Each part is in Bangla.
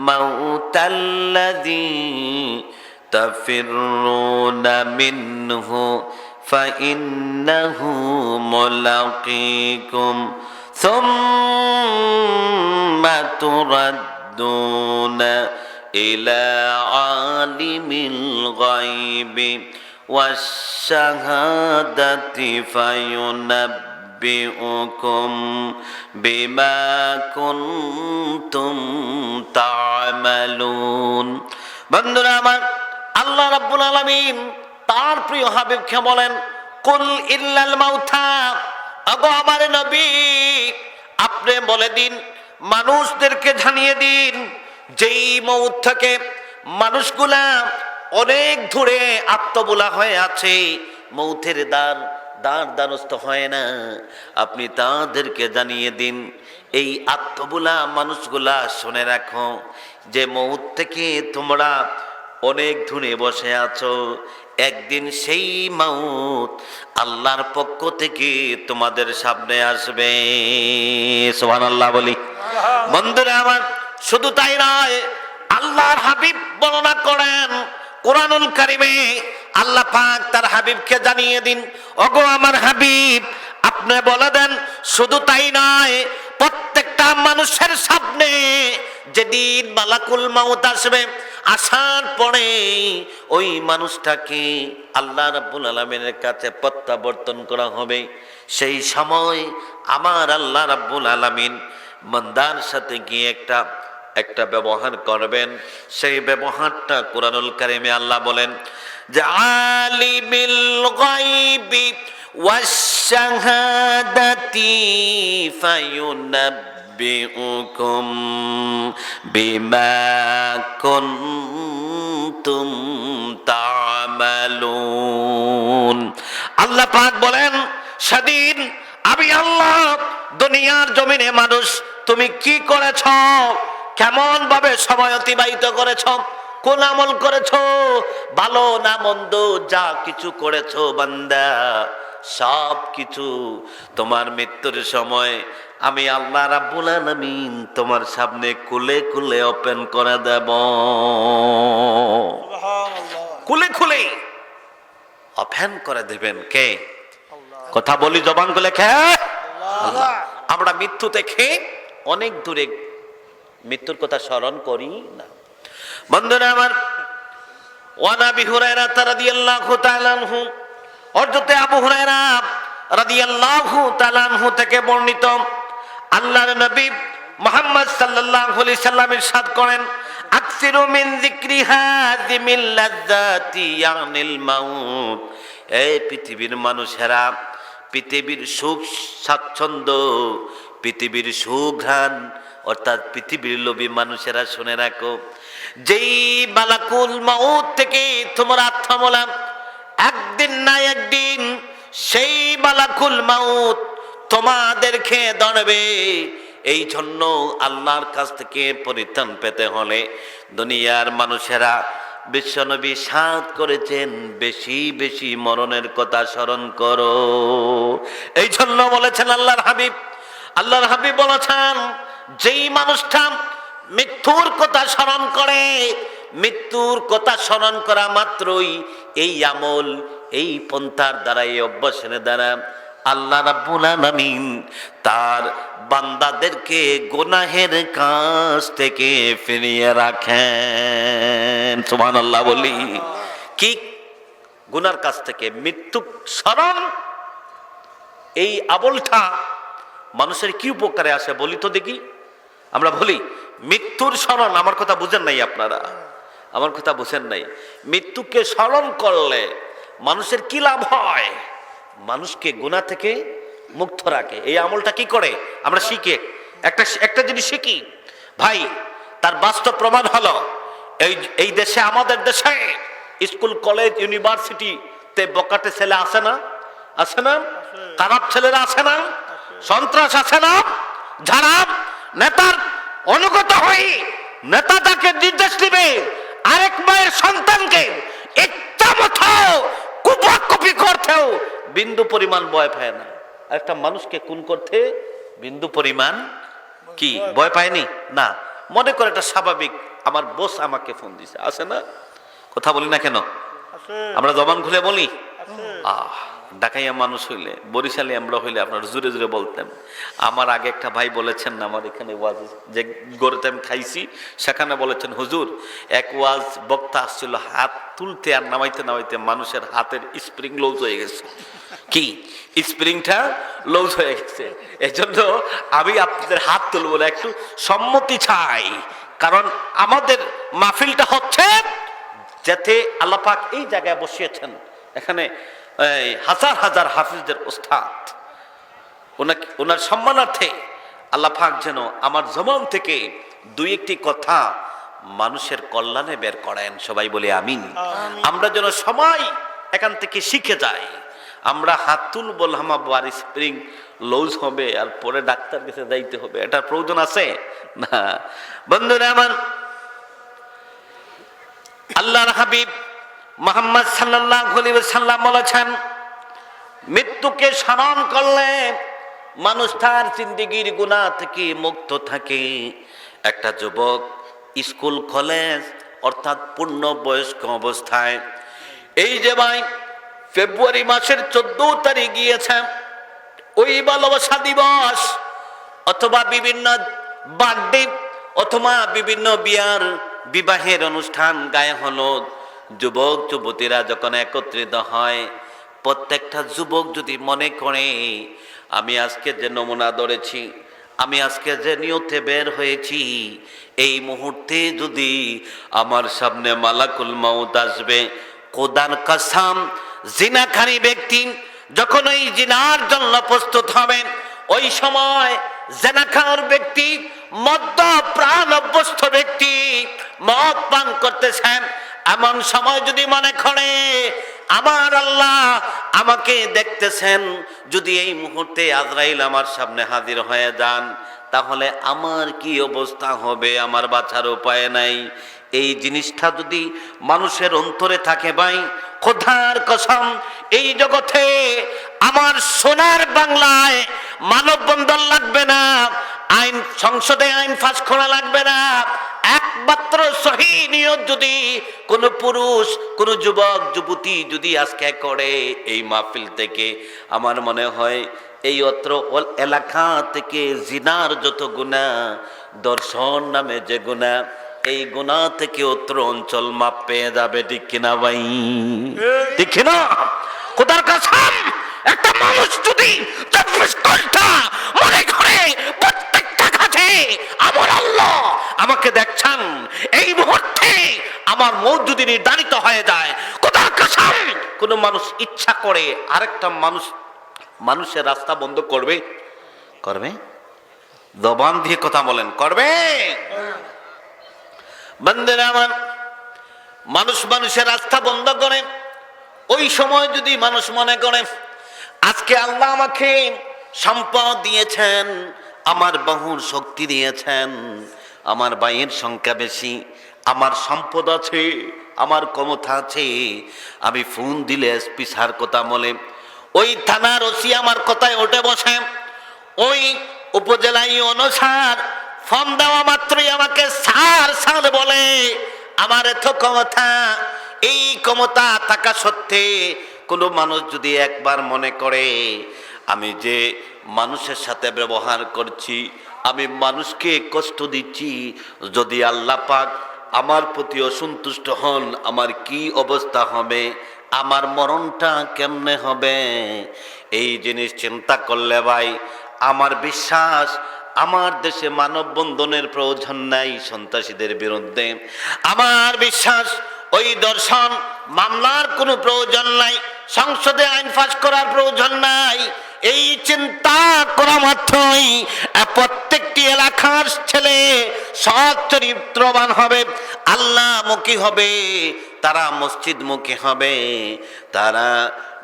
মাউতাল্লাযী তাফিরুনা মিনহু ফাইন্নাহু মুলাকীকুম সুম্মা তুরাদ্দুনা ইলা আলিমিল গায়বি ওয়াশ-শাহাদাতি ফায়ুনাব্বিউকুম বিমা কুনতুম তা'মালুন। বন্ধুরা আমার, আল্লাহ রাব্বুল আলামিন তার প্রিয় হাবিবকে বলেন, কুল ইল্লাল মাউতা, আগো আমার নবী আপনি বলে দিন, মানুষদেরকে জানিয়ে দিন, যেই মউত থেকে মানুষগুলা অনেক দূরে আত্মবোলা হয়ে আছে, মউতের দ্বারস্থ হয় না, আপনি তাদেরকে জানিয়ে দিন, এই আত্মবোলা মানুষগুলা শুনে রাখো যে মউত থেকে তোমরা অনেক দূরে বসে আছো, একদিন সেই মউত আল্লাহর পক্ষ থেকে তোমাদের সামনে আসবে। সুবহানাল্লাহ বলি। বন্ধুরা আমার, শুধু তাই নয়, আল্লাহর হাবিব বর্ণনা করেন কোরআনুল কারিমে, আল্লাহ পাক তার হাবিবকে জানিয়ে দিন, ওগো আমার হাবিব আপনি বলে দেন, শুধু তাই নয়, প্রত্যেকটা মানুষের সামনে যেদিন মালাকুল মাউত আসবে, আসার পরে ওই মানুষটাকে আল্লাহ রাব্বুল আলামিনের কাছে প্রত্যাবর্তন করা হবে। সেই সময় আমার আল্লাহ রাব্বুল আলামিন বান্দার সাথে গিয়ে একটা ব্যবহার করবেন। সেই ব্যবহারটা কোরআনুল কারিমে আল্লাহ বলেন যে আলিমিল গায়বি ওয়াশ শাহাদাতি ফায়ুনাব্বিউকুম বিমা কুনতুম তা'মালুন। আল্লাহ পাক বলেন, সেদিন আমি আল্লাহ দুনিয়ার জমিনে মানুষ তুমি কি করেছ, কেমন ভাবে সময় অতিবাহিত করেছ, কোন আমল করেছ, ভালো না মন্দ যা কিছু করেছ বান্দা, সব কিছু তোমার মৃত্যুর সময় আমি আল্লাহ রাব্বুল আলামিন তোমার সামনে খুলে খুলে ওপেন করে দেব। খুলে খুলে ওপেন করে দেবেন কে? কথা বলি জবান খুলে, কে? আল্লাহ। আমরা মৃত্যু থেকে অনেক দূরে, মৃত্যুর কথা স্মরণ করি না। বন্ধুরা আমার, ওয়ান আবি হুরায়রা রাদিয়াল্লাহু তাআলা আনহু, হযরত আবু হুরায়রা রাদিয়াল্লাহু তাআলা আনহু থেকে বর্ণিত, আল্লাহর নবী মুহাম্মদ সাল্লাল্লাহু আলাইহি সাল্লাম ইরশাদ করেন, আকসিরু মিন যিকরি হাযিমিল লাযযাতি ইয়ানিল মাউত। এই পৃথিবীর মানুষেরা, পৃথিবীর সুখ স্বাচ্ছন্দ্য, পৃথিবীর সুঘ্রাণ, অর্থাৎ পৃথিবীর লোভী মানুষেরা শুনে রাখো, যেই মালাকুল মাউত থেকে তোমরা আত্মা, একদিন না একদিন সেই মালাকুল মাউত তোমাদেরকে ধরবে। এই জন্য আল্লাহর কাছ থেকে পরিত্রাণ পেতে হলে দুনিয়ার মানুষেরা, বিশ্বনবী সাদ করেছেন, বেশি বেশি মরণের কথা স্মরণ করো। এই জন্য বলেছেন আল্লাহর হাবিব বলেছেন, যেই মানুষটা মৃত্যুর কথা স্মরণ করে, মৃত্যুর কথা স্মরণ করা মাত্রই এই আমল, এই পন্থার দ্বারা, এই অভ্যাসের দ্বারা আল্লাহ রাব্বুল আলামিন তার বান্দাদেরকে গুনাহের কাজ থেকে ফিরিয়ে রাখেন। সুবহানাল্লাহ বলি। কি গুনার কাজ থেকে? মৃত্যু স্মরণ। এই আমলটা মানুষের কি উপকারে আসে বলি তো দেখি। আমরা বলি মৃত্যুর স্মরণ, আমার কথা বুঝেন নাই আপনারা, আমার কথা বুঝেন নাই। মৃত্যুকে স্মরণ করলে মানুষের কি লাভ হয়? মানুষকে গুনাহ থেকে মুক্ত রাখে। এই আমলটা কি করে? আমরা শিখে একটা জিনিস শিখি ভাই, তার বাস্তব প্রমাণ হলো এই দেশে, আমাদের দেশে স্কুল কলেজ ইউনিভার্সিটিতে বকাটে ছেলে আছে না? আছে না? খারাপ ছেলেরা আছে না? সন্ত্রাস আছে না? যারা নেতার অনুগত হয়ে নেতা তাকে নির্দেশ দিবে, আরেক মায়ের সন্তানকে ইচ্ছা মতো কুপাকুপি করতেও বিন্দু পরিমাণ ভয় পায় না। একটা মানুষকে খুন করতে বিন্দু পরিমাণ কি ভয় পায়নি? না। মনে করে এটা স্বাভাবিক, আমার বস আমাকে ফোন দিছে, আছে না? কথা বলি না কেন? আমরা জবান খুলে বলি। ঢাকাইয়া মানুষ হইলে, বরিশালী আমরা হইলে আপনার জোরে জোরে বলতেন। আমার আগে একটা ভাই বলেছেন না, আমার এখানে ওয়াজ যে গড়েতে আমি খাইছি সেখানে বলেছেন, হুজুর এক ওয়াজ বক্তা আসছিল, হাত তুলতে আর নামাইতে নামাইতে মানুষের হাতের স্প্রিং লুজ হয়ে গেছে। কি স্প্রিংটা লুজ হয়ে গেছে, এই জন্য আমি আপনাদের হাত তুলবো না, একটু সম্মতি চাই। কারণ আমাদের মাহফিলটা হচ্ছে যাতে আল্লাহ পাক এই জায়গায় বসিয়েছেন, এখানে হাজার হাজার হাফিজদের ওস্তাদ, ওনার সম্মানার্থে আল্লাহ পাক যেন আমার জবান থেকে দুই একটি কথা মানুষের কল্যাণে বের করেন। সবাই বলে আমিন। আমরা যেন সময় এখান থেকে শিখে যাই। আমরা হাত তুলবো, আমার বাড়ি স্প্রিং লুজ হবে আর পরে ডাক্তার কাছে যাইতে হবে, এটার প্রয়োজন আছে না? বন্ধুরা আমার, আল্লাহর হাবিব মুহাম্মদ সাল্লাল্লাহু আলাইহি ওয়াসাল্লাম বলেছেন, মৃত্যুকে স্মরণ করলে মানুষ তার জিন্দেগির গুনাহ থেকে মুক্ত থাকে। একটা যুবক স্কুল কলেজ অর্থাৎ পূর্ণ বয়স্ক অবস্থায়, এই যে ভাই ফেব্রুয়ারি মাসের 14 তারিখ গিয়েছে, ওই ভালোবাসা দিবস অথবা বিভিন্ন বার্থডে অথবা বিভিন্ন বিবাহের অনুষ্ঠান, গায়ে হলুদ, যুবক যুবতীরা যখন একত্রিত হয়, প্রত্যেকটা যুবক যদি মনে করে আমি আজকে যে নমুনা ধরেছি, আমি আজকে যে নিয়তে বের হয়েছি, এই মুহূর্তে যদি আমার সামনে মালাকুল মাউত আসবে, খোদার কসম জিনাকারী ব্যক্তি যখন ওই জিনার জন্য প্রস্তুত হবে, ওই সময় জিনাকার ব্যক্তি, মদ্য প্রাণ অভ্যস্ত ব্যক্তি মদ পান করতেছেন, এমন সময় যদি মনে করে আমার আল্লাহ আমাকে দেখতেছেন, যদি এই মুহূর্তে আজরাইল আমার সামনে হাজির হয়ে যান, তাহলে আমার কি অবস্থা হবে, আমার বাঁচার উপায় নাই। এই জিনিসটা যদি মানুষের অন্তরে থাকে ভাই, খোদার কসম এই জগতে আমার সোনার বাংলায় মানববন্ধন লাগবে না, আইন সংসদে আইন পাস করা লাগবে না, একমাত্র সহি নিয়ত যদি কোন পুরুষ, কোন যুবক যুবতী যদি আজকে করে এই মাহফিল থেকে, আমার মনে হয় এই অত্র এলাকা থেকে জিনার যত গুনাহ, দর্শন নামে যে গুনাহ, এই গুনাহ থেকে অত্র অঞ্চল মাপ পেয়ে যাবে। ঠিক কিনা ভাই? ঠিক কিনা? খোদার কসম একটা মানুষ যদি 24 ঘন্টা মনে করে প্রত্যেকটা কাজে আমার আল্লাহ আমাকে দেখছেন, এই মুহূর্তে আমার মৌত যদি নির্ধারিত হয়ে যায়, খোদার কসম কোন মানুষ ইচ্ছা করে আরেকটা মানুষের রাস্তা বন্ধ করবে? করবে? জবান দিয়ে কথা বলেন, করবে? বন্ধুরা আমার, মানুষ মানুষের রাস্তা বন্ধ করে, ওই সময় যদি মানুষ মনে করে আজকে আল্লাহ আমাকে সম্পদ দিয়েছেন, আমার বহুর শক্তি দিয়েছেন, আমার ভাইয়ের সংখ্যা বেশি, আমার সম্পদ আছে, আমার ক্ষমতা আছে, আমি ফোন দিলে এসপি স্যার কথা বলে, ওই থানার ওসি আমার কথায় উঠে বসে, ওই উপজেলায় অনুসার ফোন দেওয়া মাত্রই আমাকে স্যার স্যার বলে, আমার এত ক্ষমতা, এই ক্ষমতা থাকা সত্ত্বে কোনো মানুষ যদি একবার মনে করে আমি যে মানুষের সাথে ব্যবহার করছি, আমি মানুষকে কষ্ট দিচ্ছি, যদি আল্লাহ পাক আমার প্রতি অসন্তুষ্ট হন, আমার কি অবস্থা হবে, আমার মরণটা কেমনে হবে? এই জিনিস চিন্তা করলে ভাই আমার বিশ্বাস আমার দেশে মানববন্ধনের প্রয়োজন নাই সন্ত্রাসীদের বিরুদ্ধে, আমার বিশ্বাস ওই দর্শন মামলার কোনো প্রয়োজন নাই, সংসদে আইন পাস করার প্রয়োজন নাই। এই চিন্তা করা মাত্রই প্রত্যেকটি এলাকার ছেলে সৎ চরিত্রবান হবে, আল্লাহমুখী হবে, তারা মসজিদমুখী হবে, তারা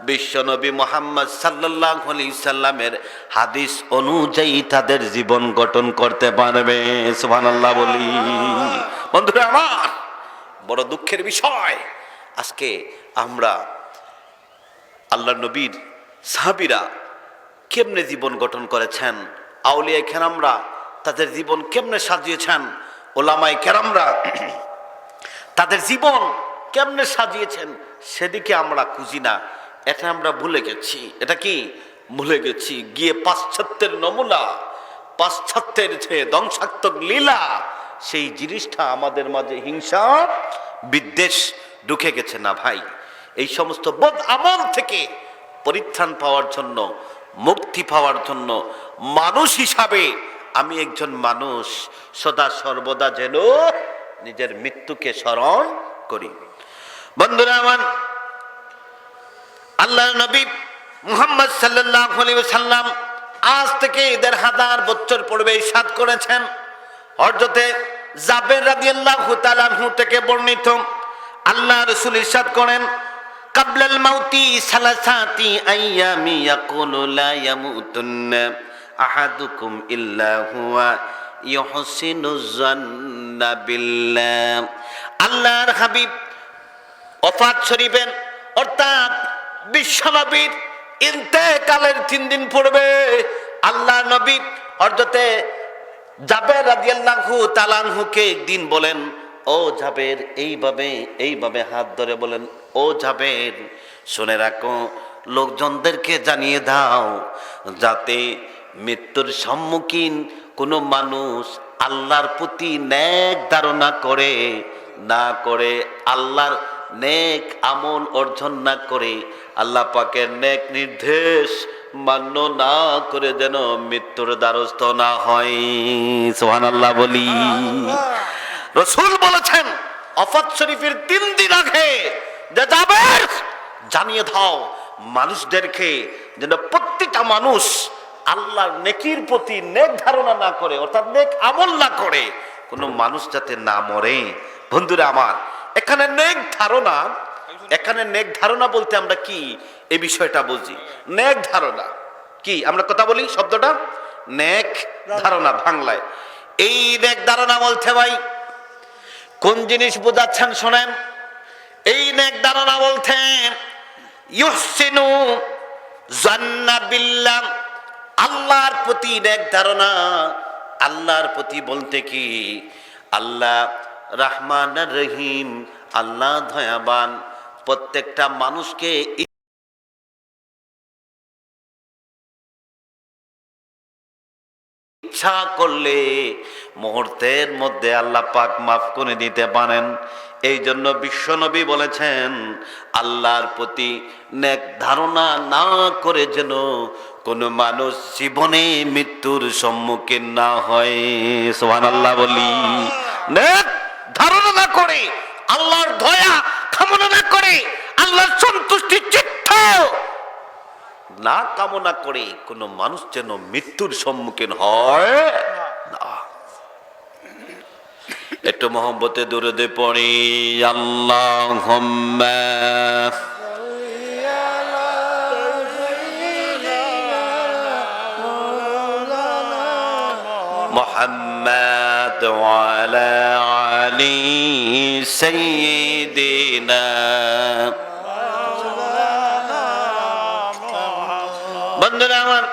বিশ্বনবী মুহাম্মদ সাল্লাল্লাহু আলাইহি সাল্লামের হাদিস অনুযায়ী তাদের জীবন গঠন করতে পারবে। সুবহানাল্লাহ বলি। বন্ধুরা আমার, বড় দুঃখের বিষয়, আজকে আমরা আল্লাহর নবীর সাহাবীরা কেমনে জীবন গঠন করেছেন, আউলিয়া কেরামরা তাদের জীবন কেমনে সাজিয়েছেন, ওলামায়ে কেরামরা তাদের জীবন কেমনে সাজিয়েছেন সেদিকে আমরা খুঁজি না, এটা আমরা ভুলে গেছি। এটা কি ভুলে গেছি? গিয়ে পাশ্চাত্যের নমুনা, পাশ্চাত্যের যে ধ্বংসাত্মক লীলা, সেই জিনিসটা আমাদের মাঝে হিংসা বিদ্বেষ ঢুকে গেছে না ভাই। এই সমস্ত বদ আমল থেকে পরিত্রাণ পাওয়ার জন্য, মুক্তি পাওয়ার জন্য মানুষ হিসাবে আমি একজন মানুষ সদা সর্বদা যেন নিজের মৃত্যুকে স্মরণ করি। বন্ধুরা আমার, আল্লাহর নবী মুহাম্মদ সাল্লাল্লাহু আলাইহি ওয়াসাল্লাম আজ থেকে ১৫০০ বছর পূর্বে ইরশাদ করেছেন। হযরতে জাবের রাদিয়াল্লাহু তাআলা আনহু থেকে বর্ণিত, আল্লাহ রাসূল ইরশাদ করেন, কাবলাল মাউতি সালাসাতি আইয়ামি ইয়াকুলু লা ইয়ামুতুন্না আহাদুকুম ইল্লা হুয়া ইউহসিনু যান্না বিল্লাহ। আল্লাহর হাবিব ওফাত শরীফের অর্থাৎ বিশ্বনবীর ইন্তেকালের ৩ দিন পূর্বে আল্লাহ নবী হযরতে জাবের রাদিয়াল্লাহু তাআলা আনহুকে একদিন বলেন, ও জাবের, এইভাবে হাত ধরে বলেন, ও জাবের, শুনে রাখো, লোকজনদেরকে জানিয়ে দাও যাতে মৃত্যুর সম্মুখীন কোনো মানুষ আল্লাহর প্রতি নেক ধারণা করে না করে, আল্লাহর নেক আমল অর্জন না করে, আল্লাহ পাকের নেক নির্দেশ মান্য না করে যেন মৃত্যুর দ্বারস্থ না হয়। সুবহানাল্লাহ বলি। রাসূল বলেছেন ওফাত শরীফের ৩ দিন আগে যে জাবের, জানিয়ে দাও মানুষদেরকে যেন প্রত্যেকটা মানুষ আল্লাহর নেকির প্রতি নেক ধারণা না করে, অর্থাৎ নেক আমল না করে, কোনো মানুষ যাতে না মরে। বন্ধুরা আমার, এখানে নেক ধারণা বলতে আমরা কি এই বিষয়টা বুঝি? নেক ধারণা কি? আমরা কথা বলি শব্দটা নেক ধারণা বাংলায়। এই নেক ধারণা বলতে ভাই কোন জিনিস বোঝাচ্ছেন শোনেন। এই নেক ধারণা বলতে ইউহসিনু যান্না বিল্লাহ, আল্লাহর প্রতি নেক ধারণা। আল্লাহর প্রতি বলতে কি, আল্লাহ রহমান রহিম, আল্লাহ দয়াবান, প্রত্যেকটা মানুষকে ইচ্ছা করলে মুহূর্তের মধ্যে আল্লাহ পাক মাফ করে দিতে পারেন। এই জন্য বিশ্বনবী বলেছেন আল্লাহর প্রতি নেক ধারণা না করে যেন কোনো মানুষ জীবনে মৃত্যুর সম্মুখীন না হয়। সুবহানাল্লাহ বলি। নেক ধারণা না করে, আল্লাহর দয়া কামনা না করে, আল্লাহর সন্তুষ্টি চিত্ত না কামনা করে কোনো মানুষ যেন মৃত্যুর সম্মুখীন হয় না। একটু মহব্বতে দুরূদে পড়ি, আল্লাহুম্মা মুহাম্মাদ ওয়া আলা আলি সাইয়্যিদিনা। বন্ধুরা আমার,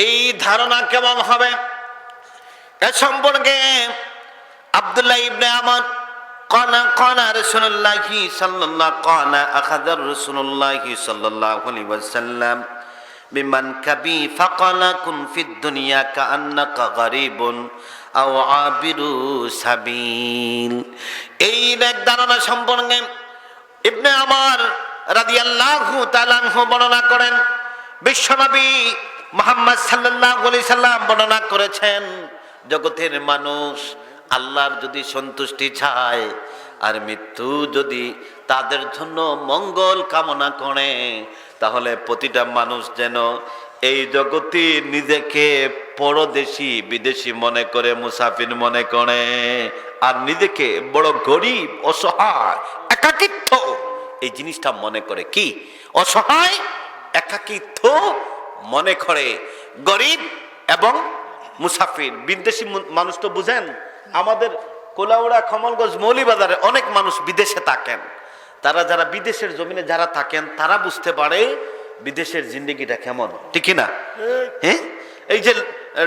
এই ধারণা কেমন হবে এ সম্পর্কে আব্দুল্লাহ ইবনে আমর কানা রাসূলুল্লাহি সাল্লাল্লাহু আলাইহি ওয়াসাল্লাম বিমান কাবি ফাকালা কুন ফিদ দুনিয়া কাআন্নাকা গারিবুন আও আবিরু সাবিল। এই এক ধারণা সম্পর্কে ইবনে আমর রাদিয়াল্লাহু তাআলা আনহু বর্ণনা করেন। বিশ্বনবী মুহাম্মদ সাল্লাল্লাহু আলাইহি সাল্লাম বর্ণনা করেছেন, জগতের মানুষ আল্লাহর যদি সন্তুষ্টি চায় আর মৃত্যু যদি তাদের জন্য মঙ্গল কামনা করে, তাহলে প্রতিটা মানুষ যেন এই জগতে নিজেকে পরদেশী বিদেশি মনে করে, মুসাফির মনে করে, আর নিজেকে বড় গরিব, অসহায়, একাকিত্ব এই জিনিসটা মনে করে। কি অসহায়, একাকিত্ব মনে করে, গরিব এবং মুসাফির। বিদেশি মানুষ তো বুঝেন, আমাদের কোলাউড়া, কমলগঞ্জ, মৌলিবাজারে অনেক মানুষ বিদেশে থাকেন। তারা যারা বিদেশের জমিনে যারা থাকেন তারা বুঝতে পারে বিদেশের জিন্দেগিটা কেমন, ঠিক না? হ্যাঁ, এই যে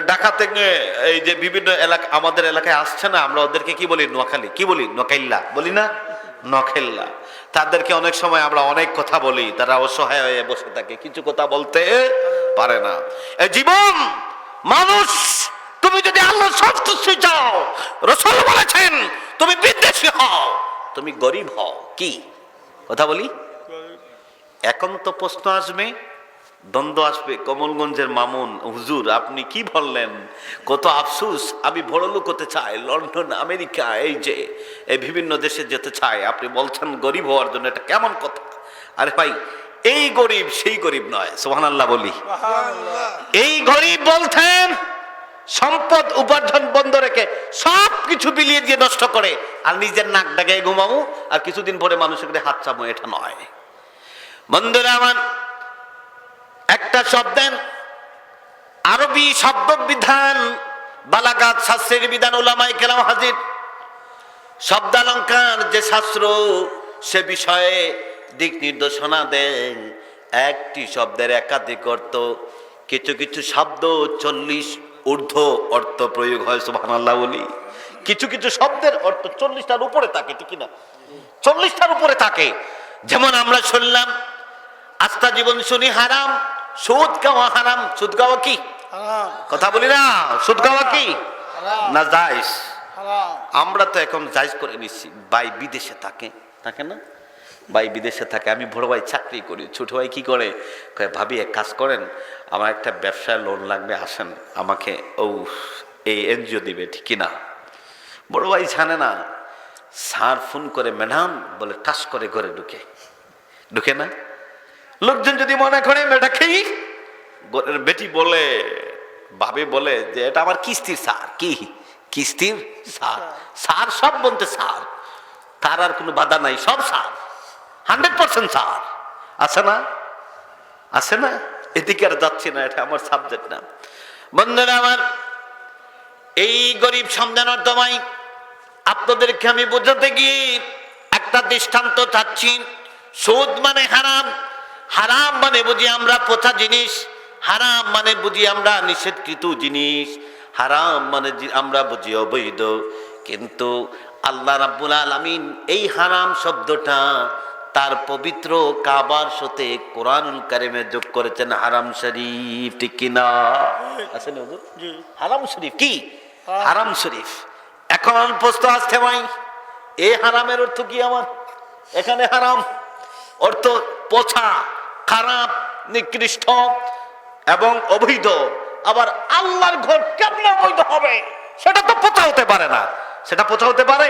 ঢাকা থেকে এই যে বিভিন্ন এলাকা আমাদের এলাকায় আসছে না, আমরা ওদেরকে কি বলি? নোয়াখালী। কি বলি? নোয়াখাইল্লা বলি না? নখেল্লা। তাদেরকে অনেক সময় আমরা অনেক কথা বলি, তারা অসহায় হয়ে বসে থাকে, কিছু কথা বলতে পারে না। এই জীবন মানুষ, তুমি যদি আল্লাহর সন্তুষ্টি চাও, রাসূল বলেছেন তুমি বিদ্বেষী হও, তুমি গরিব হও। কি কথা বলি? এখন তো প্রশ্ন আসবে, দ্বন্দ্ব আসবে। কমলগঞ্জের মামুন, হুজুর আপনি কি বললেন? কত আফসোস, আমি বড় লোক হতে চাই, লন্ডন, আমেরিকা, এই যে এই বিভিন্ন দেশে যেতে চাই, আপনি বলছেন গরিব হওয়ার জন্য, এটা কেমন কথা? আরে ভাই, এই গরিব সেই গরিব নয়, সুবহানাল্লাহ বলি। এই গরিব বলছেন সম্পদ উপার্জন বন্ধ রেখে সব কিছু বিলিয়ে দিয়ে নষ্ট করে, আর নিজের নাক ডাকায় ঘুমাবো, আর কিছুদিন পরে মানুষের হাত চামো, এটা নয়। বন্ধুরা আমার, একটা শব্দের আরবি শব্দ বিধান, বালাগাত শাস্ত্রের বিধান, উলামায়ে কেরাম হাজির, শব্দালঙ্কার যে শাস্ত্র, সে বিষয়ে দিক নির্দেশনা দেন। একটি শব্দের একাধিক অর্থ, কিছু কিছু শব্দ 40 ঊর্ধ্ব অর্থ প্রয়োগ হয়, সুবহানাল্লাহ বলি। কিছু কিছু শব্দের অর্থ 40টার উপরে থাকে, ঠিক না? 40টার উপরে থাকে। যেমন আমরা শুনলাম আস্থা জীবন শুনি হারাম, সুদ খাওয়া হারাম। সুদ খাওয়া কি? কথা বলি না, সুদ খাওয়া কি না জায়েজ? আমরা তো এখন জায়েজ করে নিচ্ছি। ভাই বিদেশে থাকে, থাকে না? ভাই বিদেশে থাকে, আমি বড় ভাই চাকরি করি, ছোট ভাই কি করে? ভাবি এক কাজ করেন, আমার একটা ব্যবসায় লোন লাগবে, আসেন আমাকে এই এনজিও দিবে, ঠিক না? বড় ভাই জানে না, স্যার ফোন করে ম্যাডাম বলে টাস করে ঘরে ঢুকে না। লোকজন যদি মনে করে এটা খেয়ে, বেটি বলে, ভাবে বলে যে এটা আমার কিস্তির স্যার। কি কিস্তির স্যার? স্যার সব বলতে স্যার, তার আর কোনো বাধা নাই, সব স্যার, 100% স্যার। আছে না? আছে না? এদিকে আর যাচ্ছি না, এটা আমার সাবজেক্ট না। বন্ধুরা আমার, এই গরিব সন্ধান অর্থমাই আপনাদেরকে আমি বোঝাতে গিয়ে একটা দৃষ্টান্ত চাচ্ছি। সুদ মানে হারাম, হারাম মানে বুঝি আমরা পচা জিনিস, হারাম মানে বুঝি আমরা নিষেধকৃত জিনিস, হারাম মানে আমরা বুঝি অবৈধ। কিন্তু আল্লাহ রাব্বুল আলামিন এই হারাম শব্দটা তার পবিত্র কাবার সাথে কোরআনুল কারিমে যোগ করেছেন হারাম শরীফ, ঠিক কিনা? আছে না হুজুর? হারাম শরীফ কি? হারাম শরীফ। এখন প্রশ্ন আসছে, ভাই এই হারামের অর্থ কি? আমার এখানে হারাম অর্থ পচা, খারাপ, নিকৃষ্ট এবং অবৈধ। আবার আল্লাহর ঘর কেমনে অবৈধ হবে? সেটা তো পচা হতে পারে না। সেটা পচা হতে পারে?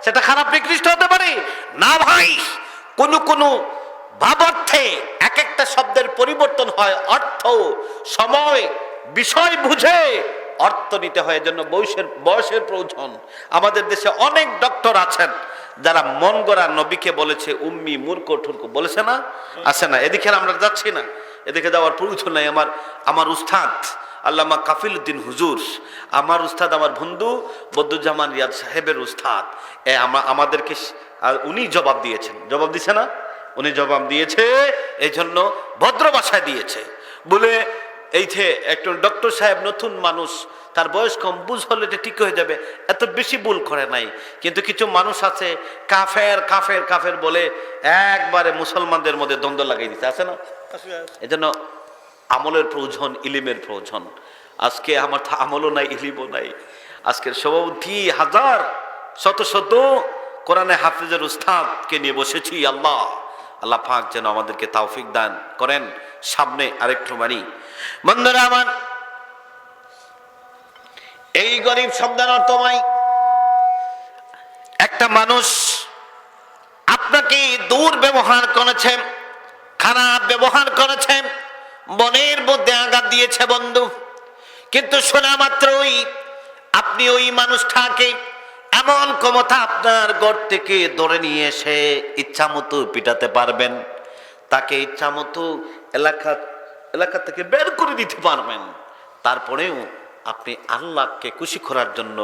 সেটা খারাপ নিকৃষ্ট হতে পারে না ভাই। কোন ভাবার্থে এক একটা শব্দের পরিবর্তন হয়, অর্থ, সময়, বিষয় বুঝে অর্থ নিতে হয়, জন্য বয়সের প্রয়োজন। আমাদের দেশে অনেক ডক্টর আছেন যারা মন গড়া নবীকে বলেছে উম্মি, মূর্খ, ঠুরকো, বলেছে না? আছে না? এদিকে আমরা যাচ্ছি না, এদিকে যাওয়ার প্রয়োজন নাই। আমার উস্তাদ আল্লামা কাফিল উদ্দিন হুজুর, আমার উস্তাদ, আমার বন্ধু বদরুজ্জামান রিয়াদ সাহেবের উস্তাদ, আমাদেরকে উনি জবাব দিয়েছেন। জবাব দিছে না? উনি জবাব দিয়েছে, এই জন্য ভদ্র ভাষায় দিয়েছে বলে, এই যে একজন ডক্টর সাহেব নতুন মানুষ, তার বয়স কম, বুঝ হলে এটা ঠিক হয়ে যাবে, এত বেশি ভুল করে নাই। কিন্তু কিছু মানুষ আছে কাফের কাফের কাফের বলে একবারে মুসলমানদের মধ্যে দ্বন্দ্ব লাগিয়ে দিতে, আছে না? এজন্য আমলের প্রয়োজন, ইলিমের প্রয়োজন। আজকে আমার আমলও নাই, ইলিমও নাই। আজকের সভাপতি হাজার শত শত কোরআনে হাফেজের উস্তাদকে নিয়ে বসেছি। আল্লাহ পাক যেন আমাদেরকে তৌফিক দান করেন। সামনে আরেকটু বাড়ি। বন্ধুরা আমার, এই গরিব শব্দের অর্থময় একটা মানুষ আপনাকে দুর্ব্যবহার করেছে, খারাপ ব্যবহার করেছে, মনের মধ্যে আঘাত দিয়েছে বন্ধু। কিন্তু শোনা মাত্রই আপনি ওই মানুষটাকে এমন ক্ষমতা আপনার ঘর থেকে ধরে নিয়ে এসে ইচ্ছা মতো পিটাতে পারবেন, তাকে ইচ্ছা মতো এলাকা থেকে বের করে দিতে পারবেন। তারপরেও আপনি আল্লাহকে খুশি করার জন্য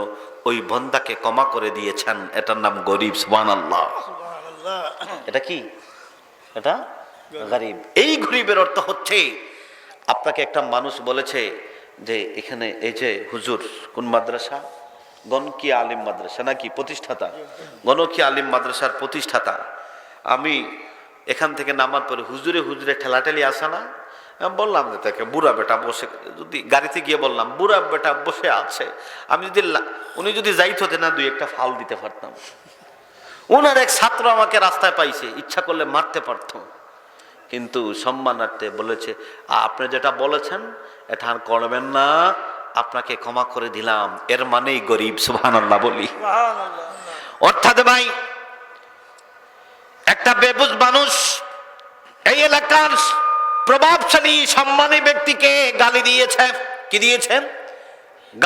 ওই বন্দাকে ক্ষমা করে দিয়েছেন। এটার নাম গরিব। সুবহানাল্লাহ। এটা কি? এটা গরিব। এই গরিবের অর্থ হচ্ছে, আপনাকে একটা মানুষ বলেছে যে এখানে এই যে হুজুর কোন মাদ্রাসা, গণকি আলিম মাদ্রাসা নাকি প্রতিষ্ঠাতা, গণকি আলিম মাদ্রাসার প্রতিষ্ঠাতা। আমি এখান থেকে নামার পরে হুজুরে হুজুরে ঠেলাঠেলি আসে না, আমি বললাম যে তাকে বুড়া বেটা বসে, যদি গাড়িতে গিয়ে বললাম বুড়া বেটা বসে আছে, আমি যদি উনি যদি যাইত হতে না দুই একটা ফাল দিতে পারতাম। ওনার এক ছাত্র আমাকে রাস্তায় পাইছে, ইচ্ছা করলে মারতে পারত, কিন্তু সম্মানার্থে বলেছে আপনি যেটা বলেছেন এটা আর করবেন না, আপনাকে ক্ষমা করে দিলাম, এর মানেই গরিব। সুবহানাল্লাহ বলি। অর্থাৎ ভাই একটা বেবুজ মানুষ এই এলাকার প্রভাবশালী সম্মানী ব্যক্তিকে গালি দিয়েছে। কি দিয়েছে?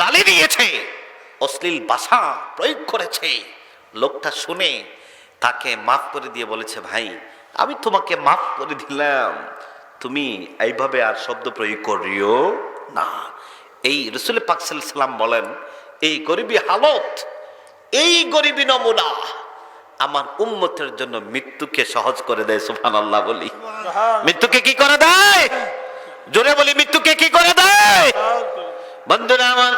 গালি দিয়েছে, অশ্লীল ভাষা প্রয়োগ করেছে। লোকটা শুনে তাকে মাফ করে দিয়ে বলেছে ভাই আমি তোমাকে মাফ করে দিলাম, তুমি এইভাবে আর শব্দ প্রয়োগ করিও না। এই রাসূল পাক সাল্লাল্লাহু আলাইহি ওয়াসাল্লাম বলেন এই গরিবী হালত, এই গরিবী নমুনা আমার উম্মতের জন্য মৃত্যুকে সহজ করে দেয়। সুবহানাল্লাহ বলি। মৃত্যুকে কি করে দেয়? জোরে বলি, মৃত্যুকে কি করে দেয়? বন্ধুরা আমার,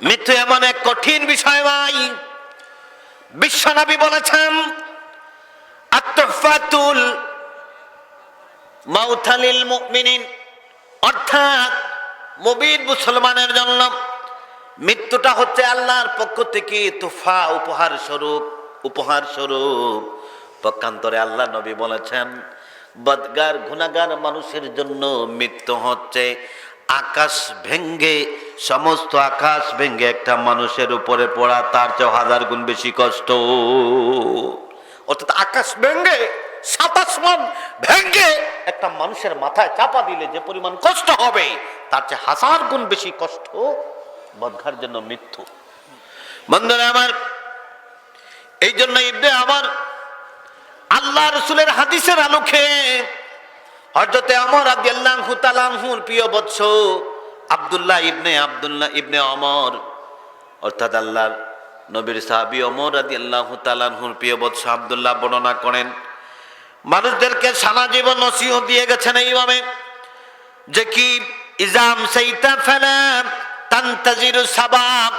মৃত্যু এমন এক কঠিন বিষয় ভাই। বিশ্বনবী বলেছেন আত-তুহফাতুল মাউতা লিল মুমিনিন, অর্থাৎ মুমিন মুসলমানের জন্য মৃত্যুটা হচ্ছে আল্লাহর পক্ষ থেকে তোহফা, উপহার স্বরূপ। উপহার স্বরূপ। পক্ষান্তরে আল্লাহ নবী বলেছেন বদগার গুনাহগার মানুষের জন্য মৃত্যু হচ্ছে আকাশ ভেঙ্গে, সমস্ত আকাশ ভেঙ্গে একটা মানুষের উপরে পড়া তার চেয়ে 1000 গুণ বেশি কষ্ট। অর্থাৎ আকাশ ভেঙ্গে, 7 আসমান ভেঙ্গে একটা মানুষের মাথায় চাপা দিলে যে পরিমাণ কষ্ট হবে তার চেয়ে 1000 গুণ বেশি কষ্ট বদগার জন্য মৃত্যু। বন্ধুরা আমার, এই জন্য ইবনে আমার আল্লাহ রাসূলের হাদিসের আলোকে হযরতে ওমর রাদিয়াল্লাহু তাআলা আনহুর প্রিয় বৎস আব্দুল্লাহ ইবনে ওমর, অর্থাৎ আল্লাহর নবীর সাহাবী ওমর রাদিয়াল্লাহু তাআলা আনহুর প্রিয় বৎস আব্দুল্লাহ বর্ণনা করেন মানুষদেরকে সারা জীবন নসিহত দিয়ে গেছেন এইভাবে যে কি ইজাম সাইতা ফালা তানতাজিরু সাবাব,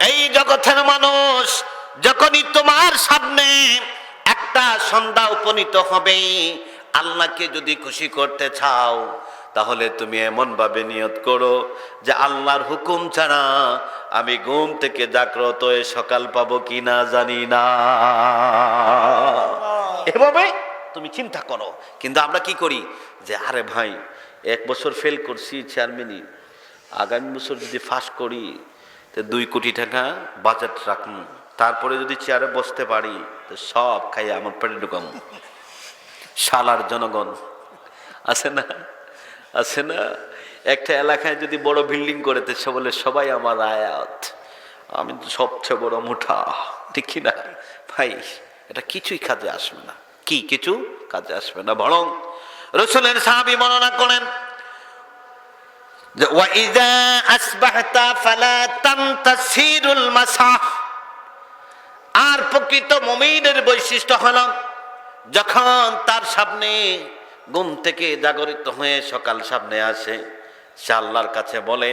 এই জগতের মানুষ যখনই তোমার সামনে একটা সন্ধ্যা উপনীত হবে, আল্লাহকে যদি খুশি করতে চাও তাহলে তুমি এমন ভাবে নিয়ত করো যে আল্লাহর হুকুম ছাড়া আমি ঘুম থেকে জাগ্রত হয়ে সকাল পাবো কিনা জানি না। এভাবে তুমি চিন্তা করো। কিন্তু আমরা কি করি যে আরে ভাই 1 বছর ফেল করছি চেয়ারম্যানই, আগামী বছর যদি পাস করি তো 2 কোটি টাকা বাজেট রাখুন, তারপরে যদি চেয়ারে বসতে পারি তো সব খাই আমার পেটে ঢুকামু। শালার জনগণ আছে না, আছে না? একটা এলাকায় যদি বড় বিল্ডিং করে তো সে বলে সবাই আমার আয়াত, আমি তো সবচেয়ে বড় মুঠা, ঠিক কি না ভাই? এটা কিছুই কাজে আসবে না। কি কিছু কাজে আসবে না। বরং রাসূলের সাহাবী বর্ণনা করেন যে ওয়াইযা আসবাহতা ফালা তানতাসিরুল মাসাহ, আর প্রকৃত মুমিনের বৈশিষ্ট্য হলো যখন তার সামনে ঘুম থেকে জাগরিত হয়ে সকাল সামনে আসে সে আল্লাহর কাছে বলে